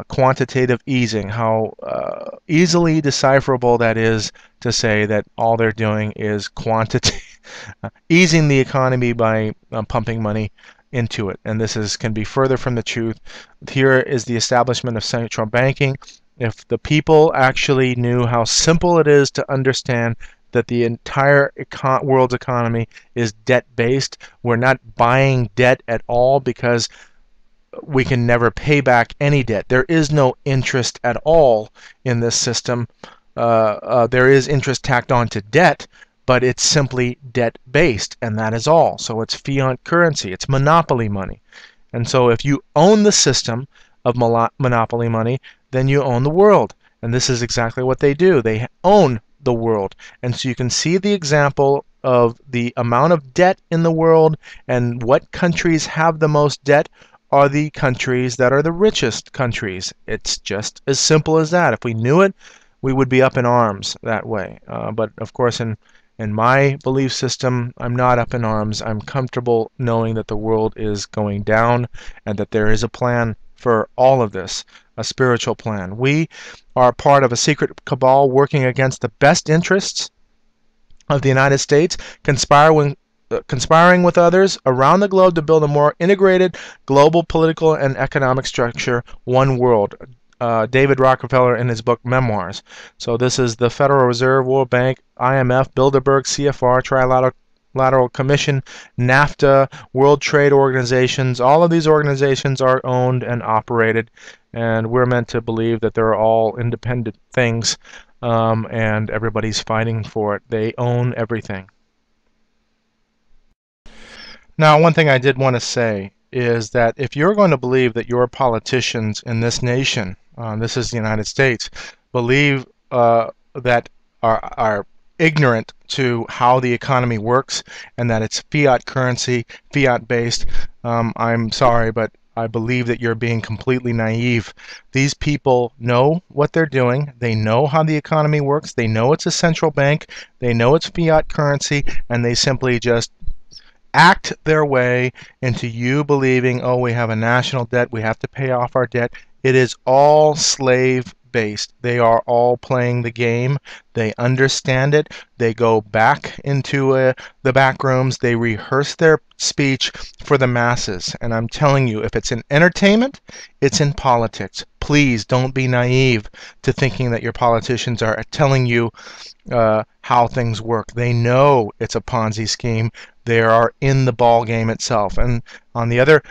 S1: Quantitative easing, how easily decipherable that is to say that all they're doing is easing the economy by pumping money into it. And this can be further from the truth. Here is the establishment of central banking. If the people actually knew how simple it is to understand that the entire world's economy is debt-based. We're not buying debt at all because we can never pay back any debt. There is no interest at all in this system. There is interest tacked on to debt, but it's simply debt-based, and that is all. So it's fiat currency. It's monopoly money. And so if you own the system of monopoly money, then you own the world. And this is exactly what they do. They own the world. And so you can see the example of the amount of debt in the world, and what countries have the most debt are the countries that are the richest countries. It's just as simple as that. If we knew it, we would be up in arms that way. But of course, in my belief system, I'm not up in arms. I'm comfortable knowing that the world is going down and that there is a plan for all of this, a spiritual plan. We are part of a secret cabal working against the best interests of the United States, conspiring with others around the globe to build a more integrated global political and economic structure, one world. David Rockefeller in his book Memoirs. So this is the Federal Reserve, World Bank, IMF, Bilderberg, CFR, Trilateral Commission, NAFTA, World Trade Organizations. All of these organizations are owned and operated, and we're meant to believe that they're all independent things, and everybody's fighting for it. They own everything. Now, one thing I did want to say is that if you're going to believe that your politicians in this nation, this is the United States, believe that are ignorant to how the economy works and that it's fiat currency, fiat based, I'm sorry, but I believe that you're being completely naive. These people know what they're doing. They know how the economy works. They know it's a central bank. They know it's fiat currency, and they simply just act their way into you believing, oh, we have a national debt, we have to pay off our debt. It is all slave based. They are all playing the game. They understand it. They go back into the back rooms. They rehearse their speech for the masses. And I'm telling you, if it's in entertainment, it's in politics. Please don't be naive to thinking that your politicians are telling you how things work. They know it's a Ponzi scheme. They are in the ball game itself. And on the other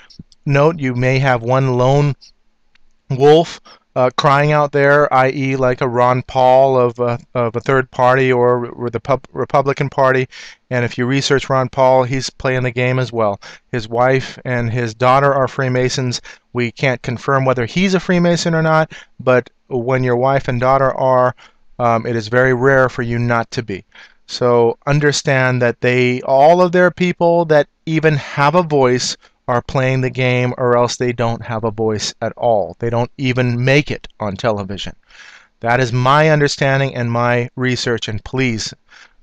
S1: note, you may have one lone wolf crying out there, i.e., like a Ron Paul of a third party or the Republican Party. And if you research Ron Paul, he's playing the game as well. His wife and his daughter are Freemasons. We can't confirm whether he's a Freemason or not, but when your wife and daughter are, it is very rare for you not to be. So understand that all of their people that even have a voice are playing the game, or else they don't have a voice at all. They don't even make it on television. That is my understanding and my research, and please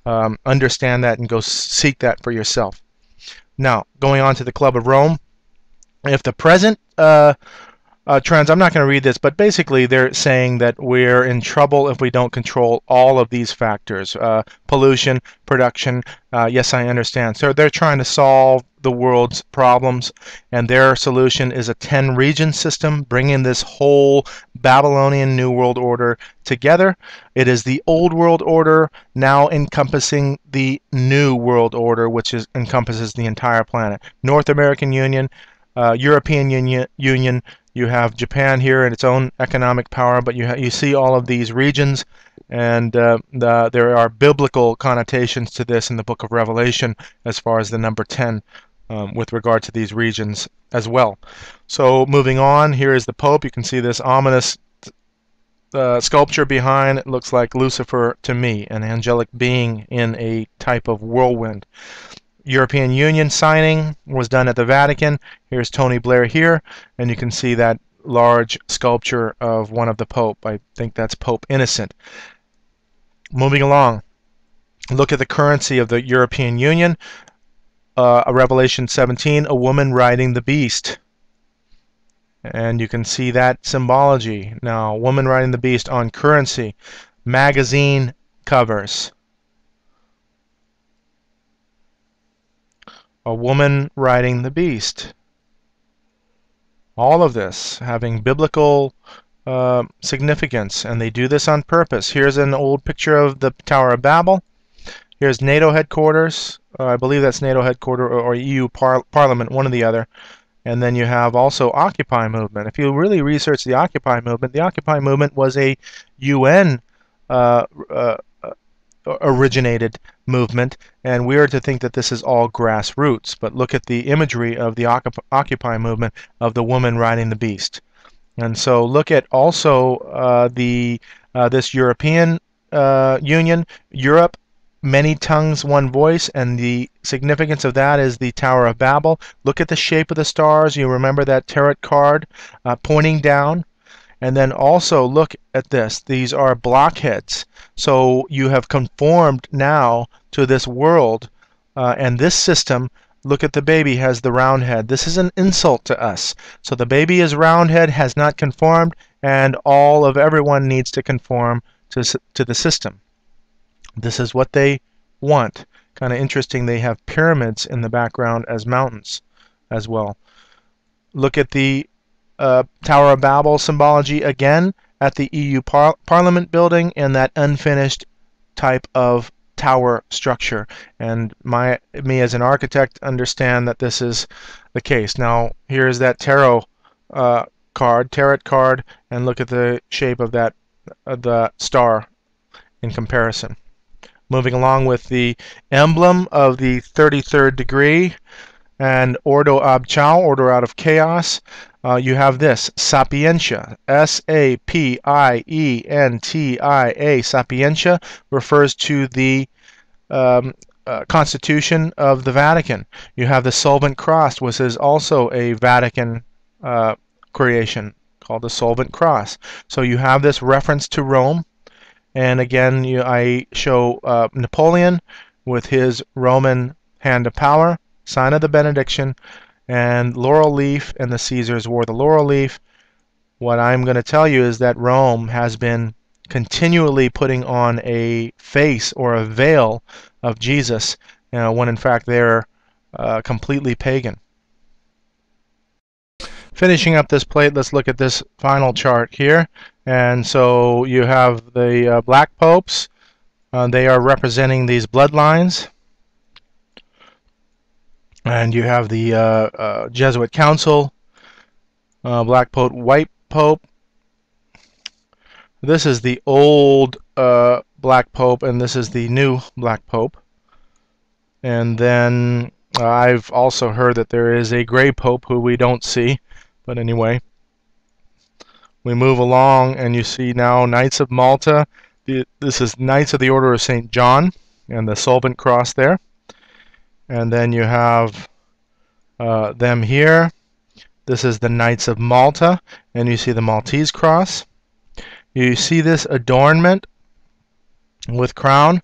S1: understand that and go seek that for yourself. Now, going on to the Club of Rome, if the present trends, I'm not going to read this, but basically they're saying that we're in trouble if we don't control all of these factors. Pollution, production, yes, I understand. So they're trying to solve the world's problems, and their solution is a 10-region system, bringing this whole Babylonian New World Order together. It is the Old World Order now encompassing the New World Order, which encompasses the entire planet. North American Union, European Union, you have Japan here in its own economic power, but you see all of these regions, and there are biblical connotations to this in the book of Revelation as far as the number 10 with regard to these regions as well. So moving on, here is the Pope. You can see this ominous sculpture behind. It looks like Lucifer to me, an angelic being in a type of whirlwind. European Union signing was done at the Vatican. Here's Tony Blair here, and you can see that large sculpture of one of the Pope. I think that's Pope Innocent. Moving along, look at the currency of the European Union. Revelation 17, a woman riding the beast. And you can see that symbology. Now, woman riding the beast on currency. Magazine covers. A woman riding the beast. All of this having biblical significance, and they do this on purpose. Here's an old picture of the Tower of Babel. Here's NATO headquarters. I believe that's NATO headquarters or EU Parliament, one or the other. And then you have also Occupy movement. If you really research the Occupy movement was a UN originated movement, and we are to think that this is all grassroots. But look at the imagery of the Occupy movement of the woman riding the beast. And so look at also this European Union, Europe, many tongues, one voice, and the significance of that is the Tower of Babel. Look at the shape of the stars. You remember that tarot card pointing down. And then also look at this. These are blockheads. So you have conformed now to this world and this system. Look at the baby has the round head. This is an insult to us. So the baby is round head, has not conformed, and all of everyone needs to conform to the system. This is what they want. Kind of interesting. They have pyramids in the background as mountains as well. Look at the Tower of Babel symbology again at the EU Parliament building and that unfinished type of tower structure. And me as an architect understand that this is the case. Now here's that tarot card, and look at the shape of that the star in comparison. Moving along with the emblem of the 33rd degree and Ordo ab Chao, order out of chaos. You have this, Sapientia, S-A-P-I-E-N-T-I-A. Sapientia refers to the Constitution of the Vatican. You have the Solvent Cross, which is also a Vatican creation called the Solvent Cross. So you have this reference to Rome. And again, I show Napoleon with his Roman hand of power, sign of the benediction, and laurel leaf, and the Caesars wore the laurel leaf. What I'm going to tell you is that Rome has been continually putting on a face or a veil of Jesus, when in fact they're completely pagan. Finishing up this plate, let's look at this final chart here. And so you have the black popes. They are representing these bloodlines. And you have the Jesuit Council, black pope, white pope. This is the old black pope, and this is the new black pope. And then I've also heard that there is a gray pope who we don't see. But anyway, we move along, and you see now Knights of Malta. This is Knights of the Order of St. John, and the Solvent cross there. And then you have them here. This is the Knights of Malta, and you see the Maltese cross. You see this adornment with crown.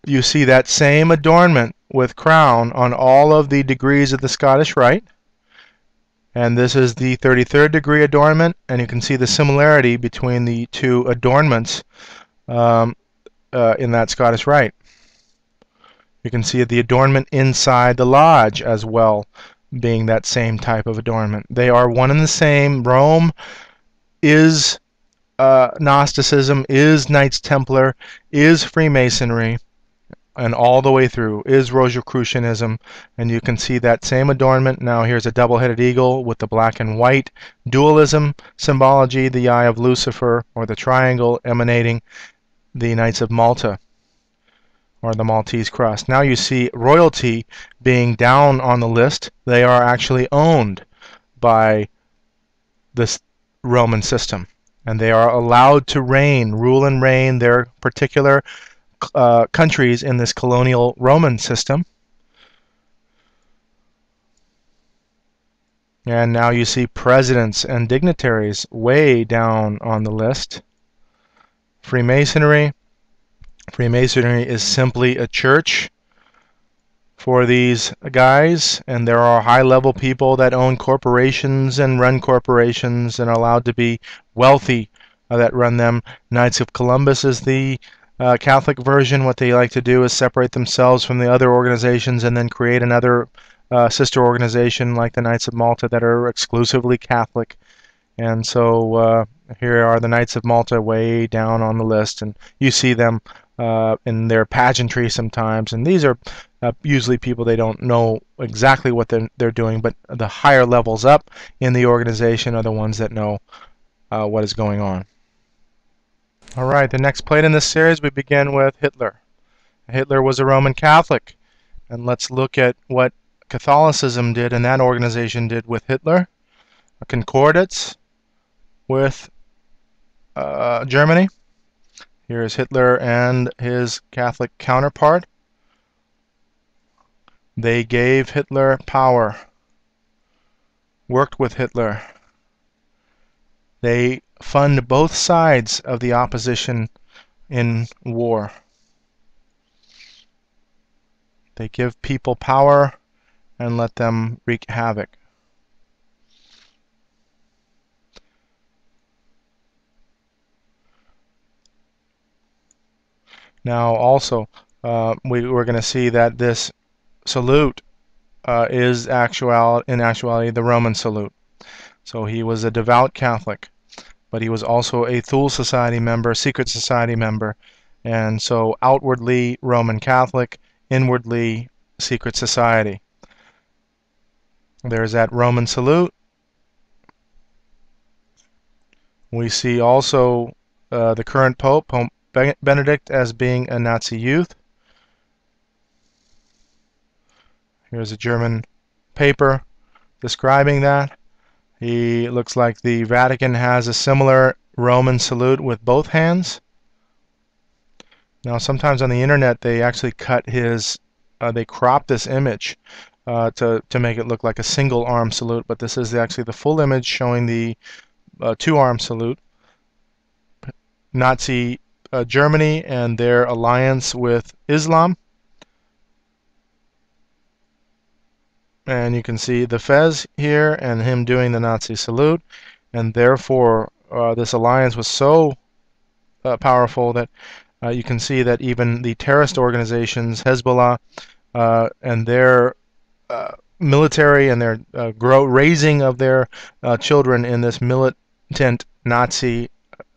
S1: You see that same adornment with crown on all of the degrees of the Scottish Rite. And this is the 33rd degree adornment, and you can see the similarity between the two adornments in that Scottish Rite. You can see the adornment inside the lodge as well, being that same type of adornment. They are one and the same. Rome is Gnosticism, is Knights Templar, is Freemasonry, and all the way through is Rosicrucianism. And you can see that same adornment. Now here's a double-headed eagle with the black and white dualism symbology, the eye of Lucifer, or the triangle emanating the Knights of Malta, or the Maltese cross. Now you see royalty being down on the list. They are actually owned by this Roman system, and they are allowed to reign, rule and reign their particular countries in this colonial Roman system. And now you see presidents and dignitaries way down on the list. Freemasonry. Freemasonry is simply a church for these guys, and there are high-level people that own corporations and run corporations and are allowed to be wealthy that run them. Knights of Columbus is the Catholic version. What they like to do is separate themselves from the other organizations and then create another sister organization like the Knights of Malta that are exclusively Catholic. And so here are the Knights of Malta way down on the list, and you see them in their pageantry sometimes. And these are usually people, they don't know exactly what they're doing, but the higher levels up in the organization are the ones that know what is going on. Alright, the next plate in this series, we begin with Hitler. Hitler was a Roman Catholic, and let's look at what Catholicism did and that organization did with Hitler. A concordats with Germany. Here's Hitler and his Catholic counterpart. They gave Hitler power, worked with Hitler. They fund both sides of the opposition in war. They give people power and let them wreak havoc. Now also, we're going to see that this salute is in actuality the Roman salute. So he was a devout Catholic, but he was also a Thule Society member, secret society member, and so outwardly Roman Catholic, inwardly secret society. There's that Roman salute. We see also the current Pope, Pope Benedict, as being a Nazi youth. Here's a German paper describing that. He looks like the Vatican has a similar Roman salute with both hands. Now sometimes on the internet they actually cut his, they crop this image to make it look like a single arm salute, but this is actually the full image showing the two-arm salute. Nazi Germany and their alliance with Islam. And you can see the Fez here and him doing the Nazi salute. and therefore this alliance was so powerful that you can see that even the terrorist organizations, Hezbollah, and their military and their raising of their children in this militant Nazi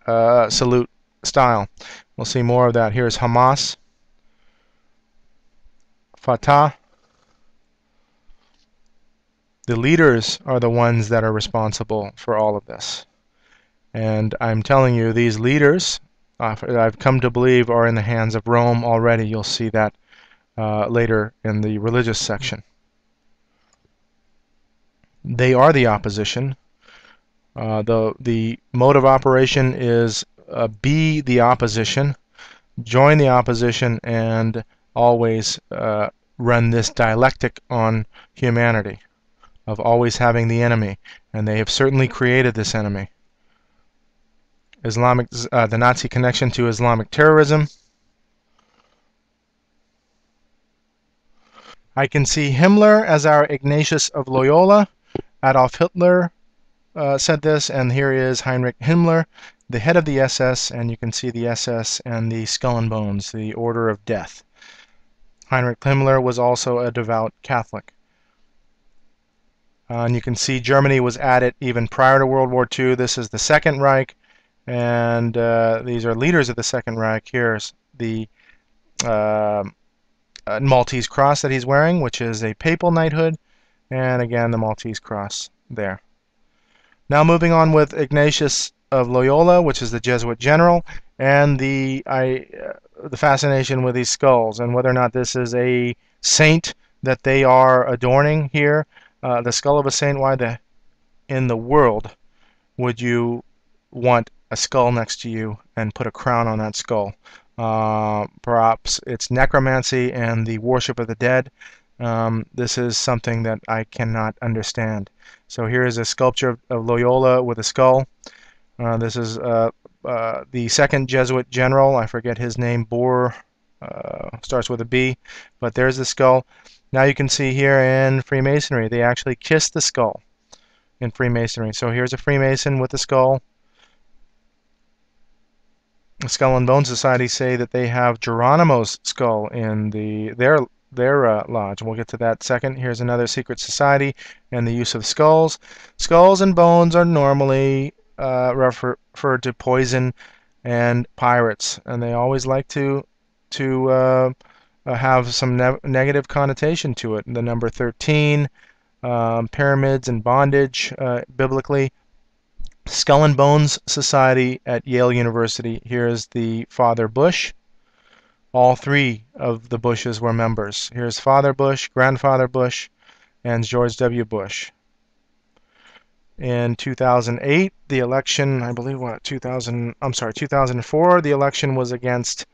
S1: salute style. We'll see more of that. Here's Hamas, Fatah. The leaders are the ones that are responsible for all of this. And I'm telling you, these leaders, I've come to believe, are in the hands of Rome already. You'll see that later in the religious section. They are the opposition. The mode of operation is be the opposition, join the opposition, and always run this dialectic on humanity of always having the enemy. And they have certainly created this enemy. The Nazi connection to Islamic terrorism. I can see Himmler as our Ignatius of Loyola. Adolf Hitler said this, and here is Heinrich Himmler, the head of the SS, and you can see the SS and the skull and bones, the order of death. Heinrich Himmler was also a devout Catholic. And you can see Germany was at it even prior to World War II. This is the Second Reich, and these are leaders of the Second Reich. Here's the Maltese cross that he's wearing, which is a papal knighthood, and again the Maltese cross there. Now moving on with Ignatius of Loyola, which is the Jesuit general, and the fascination with these skulls and whether or not this is a saint that they are adorning here. The skull of a saint. Why in the world would you want a skull next to you and put a crown on that skull? Perhaps it's necromancy and the worship of the dead. This is something that I cannot understand. So here is a sculpture of Loyola with a skull. This is the second Jesuit general. I forget his name. Boer, starts with a B, but there's the skull. Now you can see here in Freemasonry, they actually kiss the skull in Freemasonry. So here's a Freemason with the skull. The Skull and Bone Society say that they have Geronimo's skull in their lodge. We'll get to that second. Here's another secret society and the use of skulls. Skulls and bones are normally referred to poison and pirates, and they always like to have some negative connotation to it. The number 13, pyramids and bondage, biblically. Skull and Bones Society at Yale University. Here's the Father Bush. All three of the Bushes were members. Here's Father Bush, Grandfather Bush, and George W. Bush. In 2008, the election, I believe, 2004, the election was against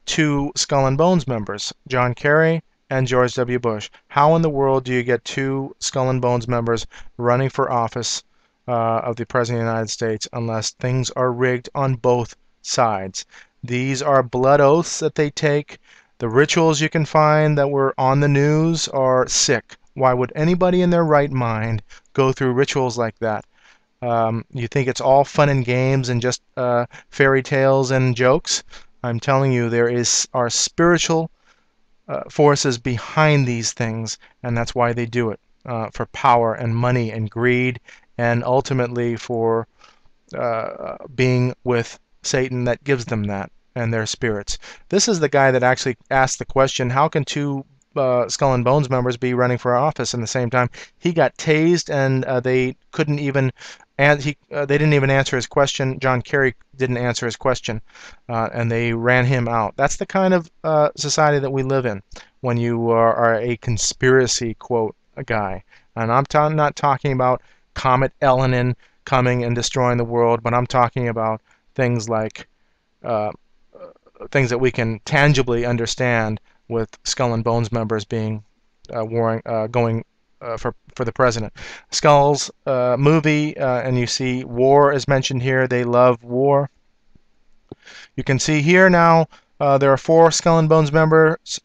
S1: two Skull and Bones members, John Kerry and George W. Bush. How in the world do you get two Skull and Bones members running for office of the President of the United States unless things are rigged on both sides? These are blood oaths that they take. The rituals you can find that were on the news are sick. Why would anybody in their right mind go through rituals like that? You think it's all fun and games and just fairy tales and jokes? I'm telling you, there are spiritual forces behind these things, and that's why they do it, for power and money and greed, and ultimately for being with Satan that gives them that and their spirits. This is the guy that actually asked the question, how can two Skull and Bones members be running for office in the same time? He got tased, and they couldn't even, they didn't even answer his question. John Kerry didn't answer his question, and they ran him out. That's the kind of society that we live in when you are a conspiracy quote guy. And I'm not talking about Comet Elenin coming and destroying the world, but I'm talking about things like things that we can tangibly understand, with Skull and Bones members being going for the president. Skulls movie, and you see war is mentioned here. They love war. You can see here now there are 4 Skull and Bones members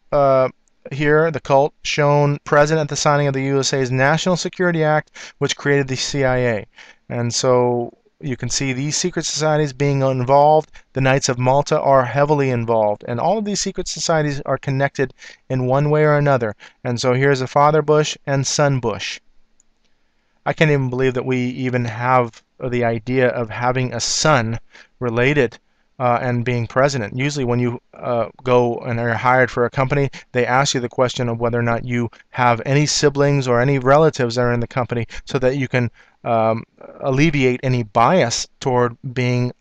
S1: here, the cult, shown present at the signing of the USA's National Security Act, which created the CIA. And so you can see these secret societies being involved. The Knights of Malta are heavily involved. And all of these secret societies are connected in one way or another. And so here's a Father Bush and Son Bush. I can't even believe that we even have the idea of having a son related and being president. Usually when you go and are hired for a company, they ask you the question of whether or not you have any siblings or any relatives that are in the company so that you can alleviate any bias toward being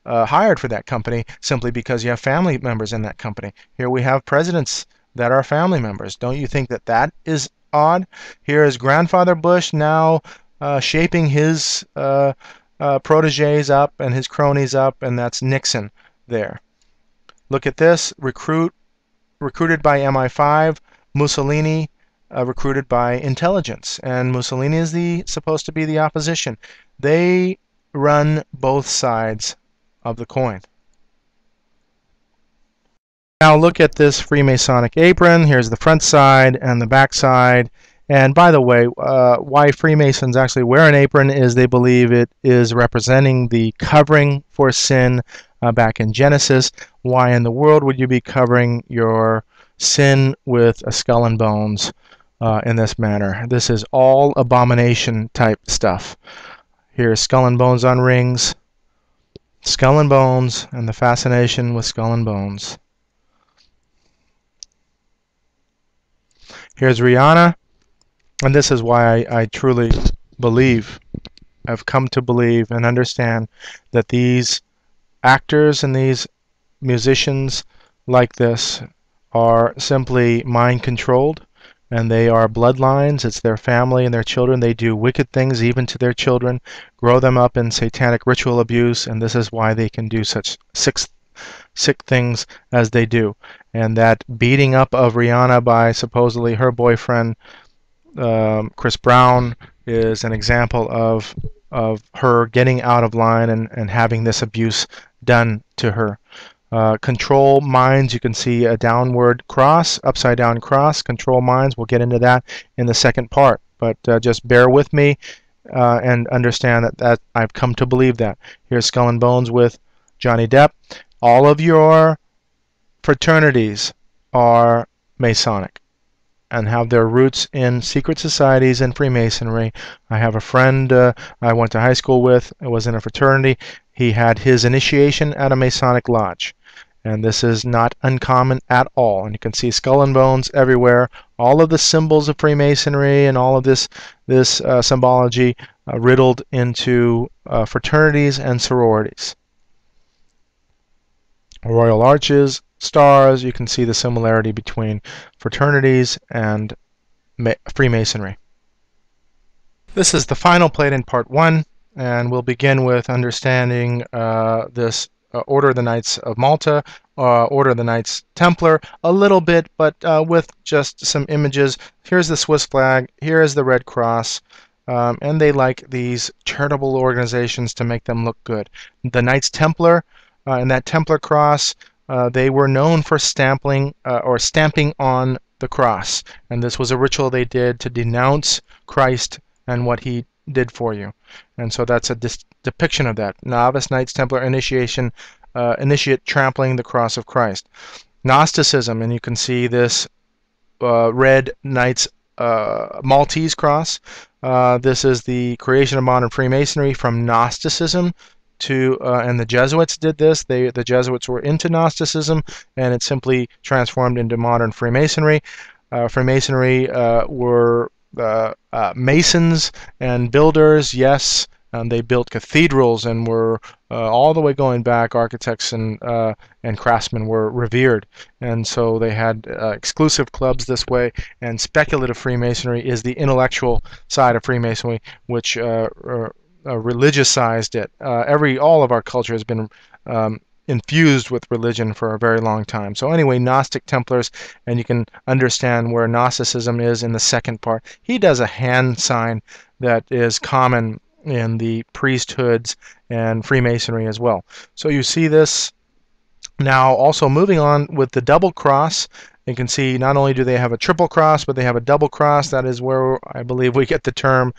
S1: hired for that company simply because you have family members in that company. Here we have presidents that are family members. Don't you think that that is odd? Here is Grandfather Bush now shaping his proteges up and his cronies up, and that's Nixon there. Look at this, recruited by MI5, Mussolini recruited by intelligence, and Mussolini is supposed to be the opposition. They run both sides of the coin. Now look at this Freemasonic apron. Here's the front side and the back side. And by the way, why Freemasons actually wear an apron is they believe it is representing the covering for sin back in Genesis. Why in the world would you be covering your sin with a skull and bones in this manner? This is all abomination type stuff. Here's skull and bones on rings, skull and bones, and the fascination with skull and bones. Here's Rihanna. And this is why I truly believe, I've come to believe and understand that these actors and these musicians like this are simply mind controlled, and they are bloodlines. It's their family and their children. They do wicked things even to their children, grow them up in satanic ritual abuse, and this is why they can do such sick things as they do. And that beating up of Rihanna by supposedly her boyfriend Chris Brown is an example of her getting out of line and having this abuse done to her. Control minds, you can see a downward cross, upside down cross, control minds. We'll get into that in the second part, but just bear with me and understand that I've come to believe that. Here's Skull and Bones with Johnny Depp. All of your fraternities are Masonic and have their roots in secret societies and Freemasonry. I have a friend I went to high school with, was in a fraternity. He had his initiation at a Masonic lodge. And this is not uncommon at all. And you can see skull and bones everywhere. All of the symbols of Freemasonry and all of this symbology riddled into fraternities and sororities. Royal arches, stars, you can see the similarity between fraternities and Freemasonry. This is the final plate in part 1, and we'll begin with understanding this Order of the Knights of Malta, Order of the Knights Templar, a little bit, but with just some images. Here's the Swiss flag, here is the Red Cross, and they like these charitable organizations to make them look good. The Knights Templar, and that Templar cross, they were known for stamping on the cross, and this was a ritual they did to denounce Christ and what he did for you. And so that's a depiction of that. Novice Knights Templar initiation, initiate trampling the cross of Christ. Gnosticism, and you can see this red Knights Maltese cross. This is the creation of modern Freemasonry from Gnosticism to, and the Jesuits did this. The Jesuits were into Gnosticism, and it simply transformed into modern Freemasonry. Freemasonry were masons and builders, yes, and they built cathedrals and were all the way going back. Architects and craftsmen were revered, and so they had exclusive clubs this way. And speculative Freemasonry is the intellectual side of Freemasonry, which religiousized it. All of our culture has been infused with religion for a very long time. So anyway, Gnostic Templars, and you can understand where Gnosticism is in the second part. He does a hand sign that is common in the priesthoods and Freemasonry as well. So you see this. Now also moving on with the double cross, You can see not only do they have a triple cross, but they have a double cross. That is where I believe we get the term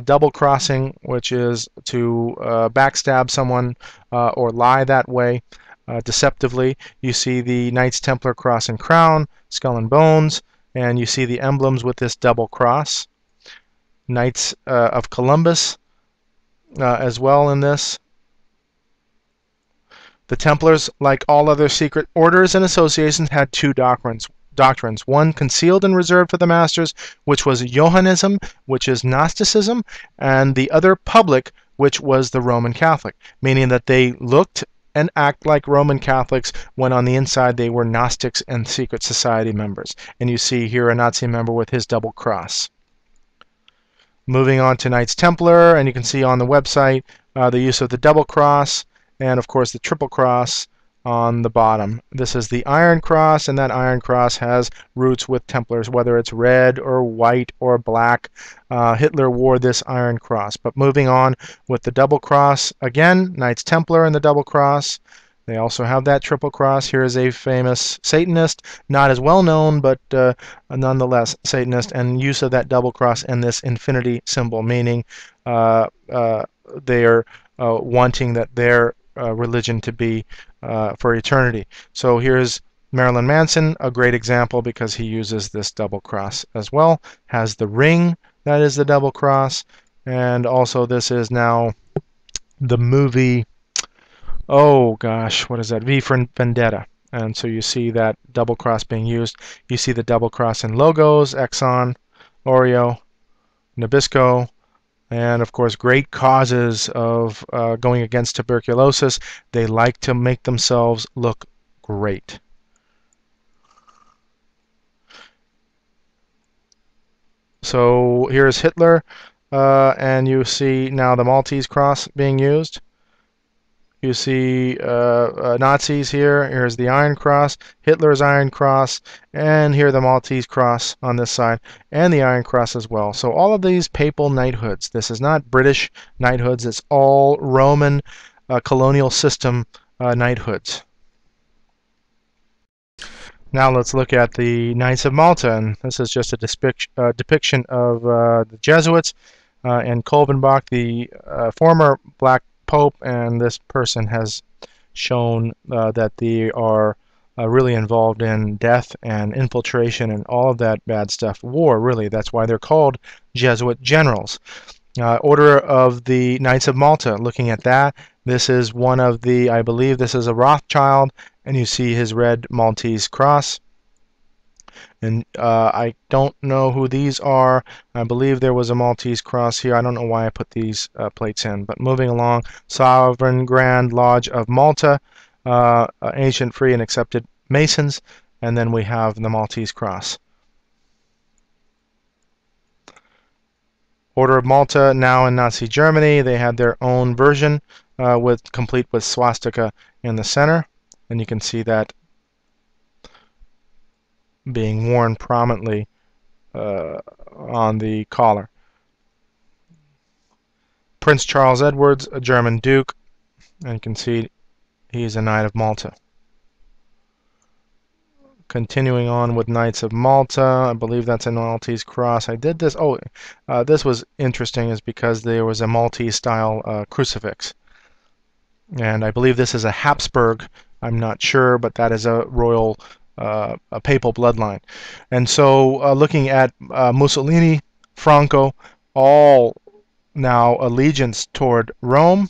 S1: double crossing, which is to backstab someone or lie that way deceptively. You see the Knights Templar cross and crown, skull and bones, and you see the emblems with this double cross. Knights of Columbus as well in this. The Templars, like all other secret orders and associations, had two doctrines. One concealed and reserved for the masters, which was Johannism, which is Gnosticism, and the other public, which was the Roman Catholic, meaning that they looked and act like Roman Catholics when on the inside they were Gnostics and secret society members. And you see here a Nazi member with his double cross. Moving on to Knights Templar, and you can see on the website the use of the double cross and of course the triple cross on the bottom. This is the Iron Cross, and that Iron Cross has roots with Templars, whether it's red or white or black. Hitler wore this Iron Cross. But moving on with the double cross, again, Knights Templar and the double cross. They also have that triple cross. Here is a famous Satanist, not as well known, but nonetheless Satanist, and use of that double cross and this infinity symbol, meaning they are wanting that their religion to be for eternity. So here's Marilyn Manson, a great example because he uses this double cross as well. Has the ring, that is the double cross, and also this is now the movie, oh gosh, what is that? V for Vendetta. And so you see that double cross being used. You see the double cross in logos, Exxon, Oreo, Nabisco, and of course great causes of going against tuberculosis. They like to make themselves look great. So here's Hitler, and you see now the Maltese cross being used. You see Nazis here. Here's the Iron Cross, Hitler's Iron Cross, and here the Maltese Cross on this side, and the Iron Cross as well. So all of these papal knighthoods. This is not British knighthoods. It's all Roman colonial system knighthoods. Now let's look at the Knights of Malta, and this is just a depiction of the Jesuits and Kolbenbach, the former black Pope, and this person has shown that they are really involved in death and infiltration and all of that bad stuff. War, really. That's why they're called Jesuit generals. Order of the Knights of Malta, looking at that. This is one of the, I believe this is a Rothschild, and you see his red Maltese cross. And I don't know who these are. I believe there was a Maltese cross here. I don't know why I put these plates in. But moving along, Sovereign Grand Lodge of Malta, ancient, free, and accepted Masons. And then we have the Maltese cross. Order of Malta, now in Nazi Germany. They had their own version complete with swastika in the center. And you can see that being worn prominently on the collar. Prince Charles Edwards, a German duke, and you can see he's a Knight of Malta. Continuing on with Knights of Malta, I believe that's a Maltese cross. I did this, this was interesting is because there was a Maltese style crucifix. And I believe this is a Habsburg, I'm not sure, but that is a royal a papal bloodline. And so looking at Mussolini, Franco, all now allegiance toward Rome,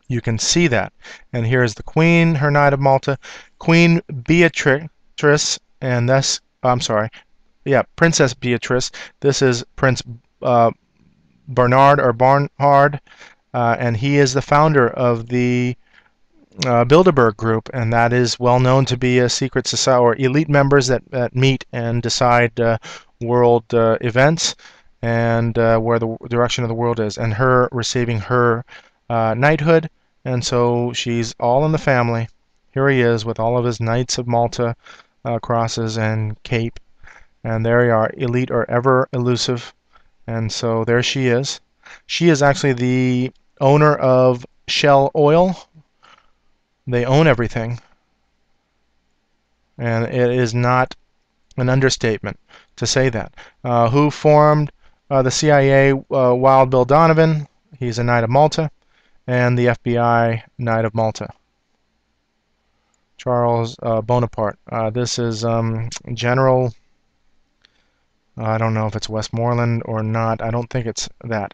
S1: you can see that. And here's the Queen, her Knight of Malta, Queen Beatrice, and this, I'm sorry, yeah, Princess Beatrice. This is Prince Bernard or Barnhard, and he is the founder of the Bilderberg Group, and that is well known to be a secret society or elite members that meet and decide world events and where the direction of the world is, and her receiving her knighthood, and so she's all in the family. Here he is with all of his Knights of Malta crosses and cape, and there you are, elite or ever elusive, and so there she is. She is actually the owner of Shell Oil. They own everything. And it is not an understatement to say that. Who formed the CIA? Wild Bill Donovan, he's a Knight of Malta, and the FBI, Knight of Malta. Charles Bonaparte. This is General, I don't know if it's Westmoreland or not. I don't think it's that.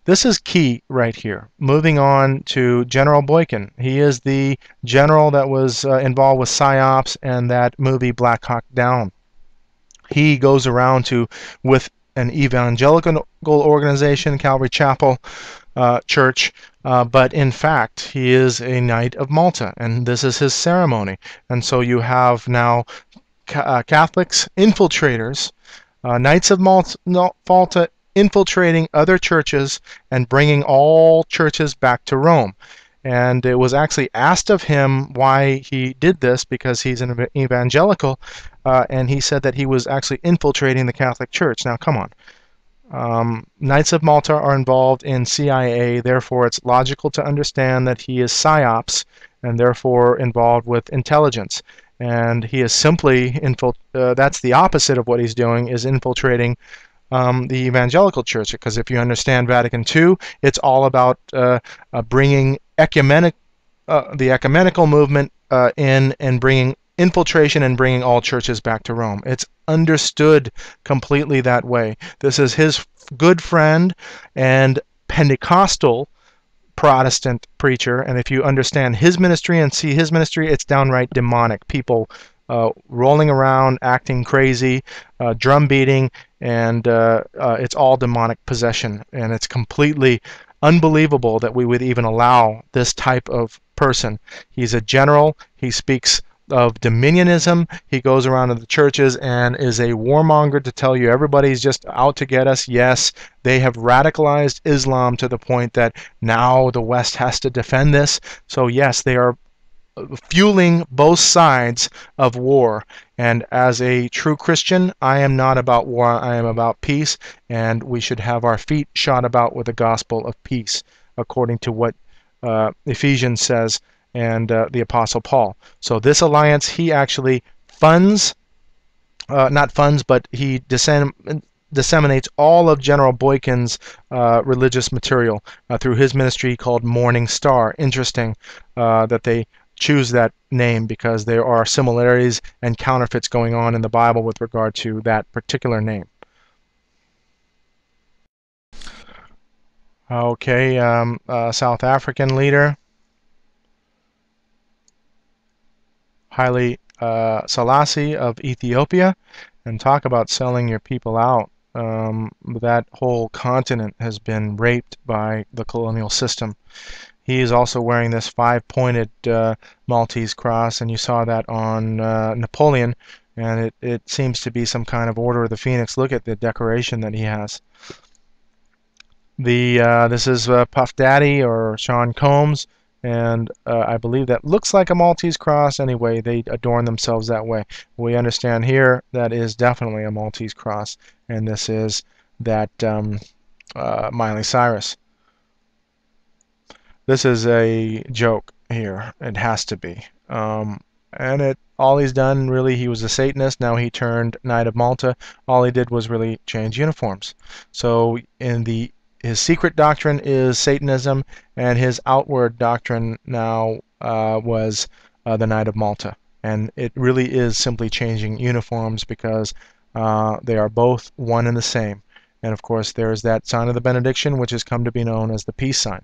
S1: This is key right here. Moving on to General Boykin. He is the general that was involved with PSYOPs and that movie Black Hawk Down. He goes around with an evangelical organization, Calvary Chapel Church, but in fact, he is a Knight of Malta, and this is his ceremony. And so you have now Catholics, infiltrators, Knights of Malta infiltrating other churches and bringing all churches back to Rome. And it was actually asked of him why he did this, because he's an evangelical, and he said that he was actually infiltrating the Catholic Church. Now, come on. Knights of Malta are involved in CIA, therefore it's logical to understand that he is PSYOPs and therefore involved with intelligence. And he is simply that's the opposite of what he's doing, is infiltrating the evangelical church, because if you understand Vatican II, it's all about bringing the ecumenical movement in and bringing infiltration and bringing all churches back to Rome. It's understood completely that way. This is his good friend and Pentecostal Protestant preacher, and if you understand his ministry and see his ministry, it's downright demonic. People rolling around, acting crazy, drum beating, and it's all demonic possession. And it's completely unbelievable that we would even allow this type of person. He's a general. He speaks of dominionism. He goes around to the churches and is a warmonger to tell you everybody's just out to get us. Yes, they have radicalized Islam to the point that now the West has to defend this. So yes, they are fueling both sides of war. And as a true Christian, I am not about war. I am about peace, and we should have our feet shod about with the gospel of peace, according to what Ephesians says and the Apostle Paul. So this alliance, he actually funds, not funds, but he disseminates all of General Boykin's religious material through his ministry called Morning Star. Interesting that they choose that name, because there are similarities and counterfeits going on in the Bible with regard to that particular name. Okay, South African leader, Haile Selassie of Ethiopia, and talk about selling your people out. That whole continent has been raped by the colonial system. He is also wearing this five-pointed Maltese cross, and you saw that on Napoleon, and it seems to be some kind of Order of the Phoenix. Look at the decoration that he has. This is Puff Daddy or Sean Combs, and I believe that looks like a Maltese cross. Anyway, they adorn themselves that way. We understand here that is definitely a Maltese cross, and this is that Miley Cyrus. This is a joke here. It has to be. And all he's done, really, he was a Satanist. Now he turned Knight of Malta. All he did was really change uniforms. So his secret doctrine is Satanism, and his outward doctrine now was the Knight of Malta. And it really is simply changing uniforms, because they are both one and the same. And of course, there's that sign of the benediction, which has come to be known as the peace sign.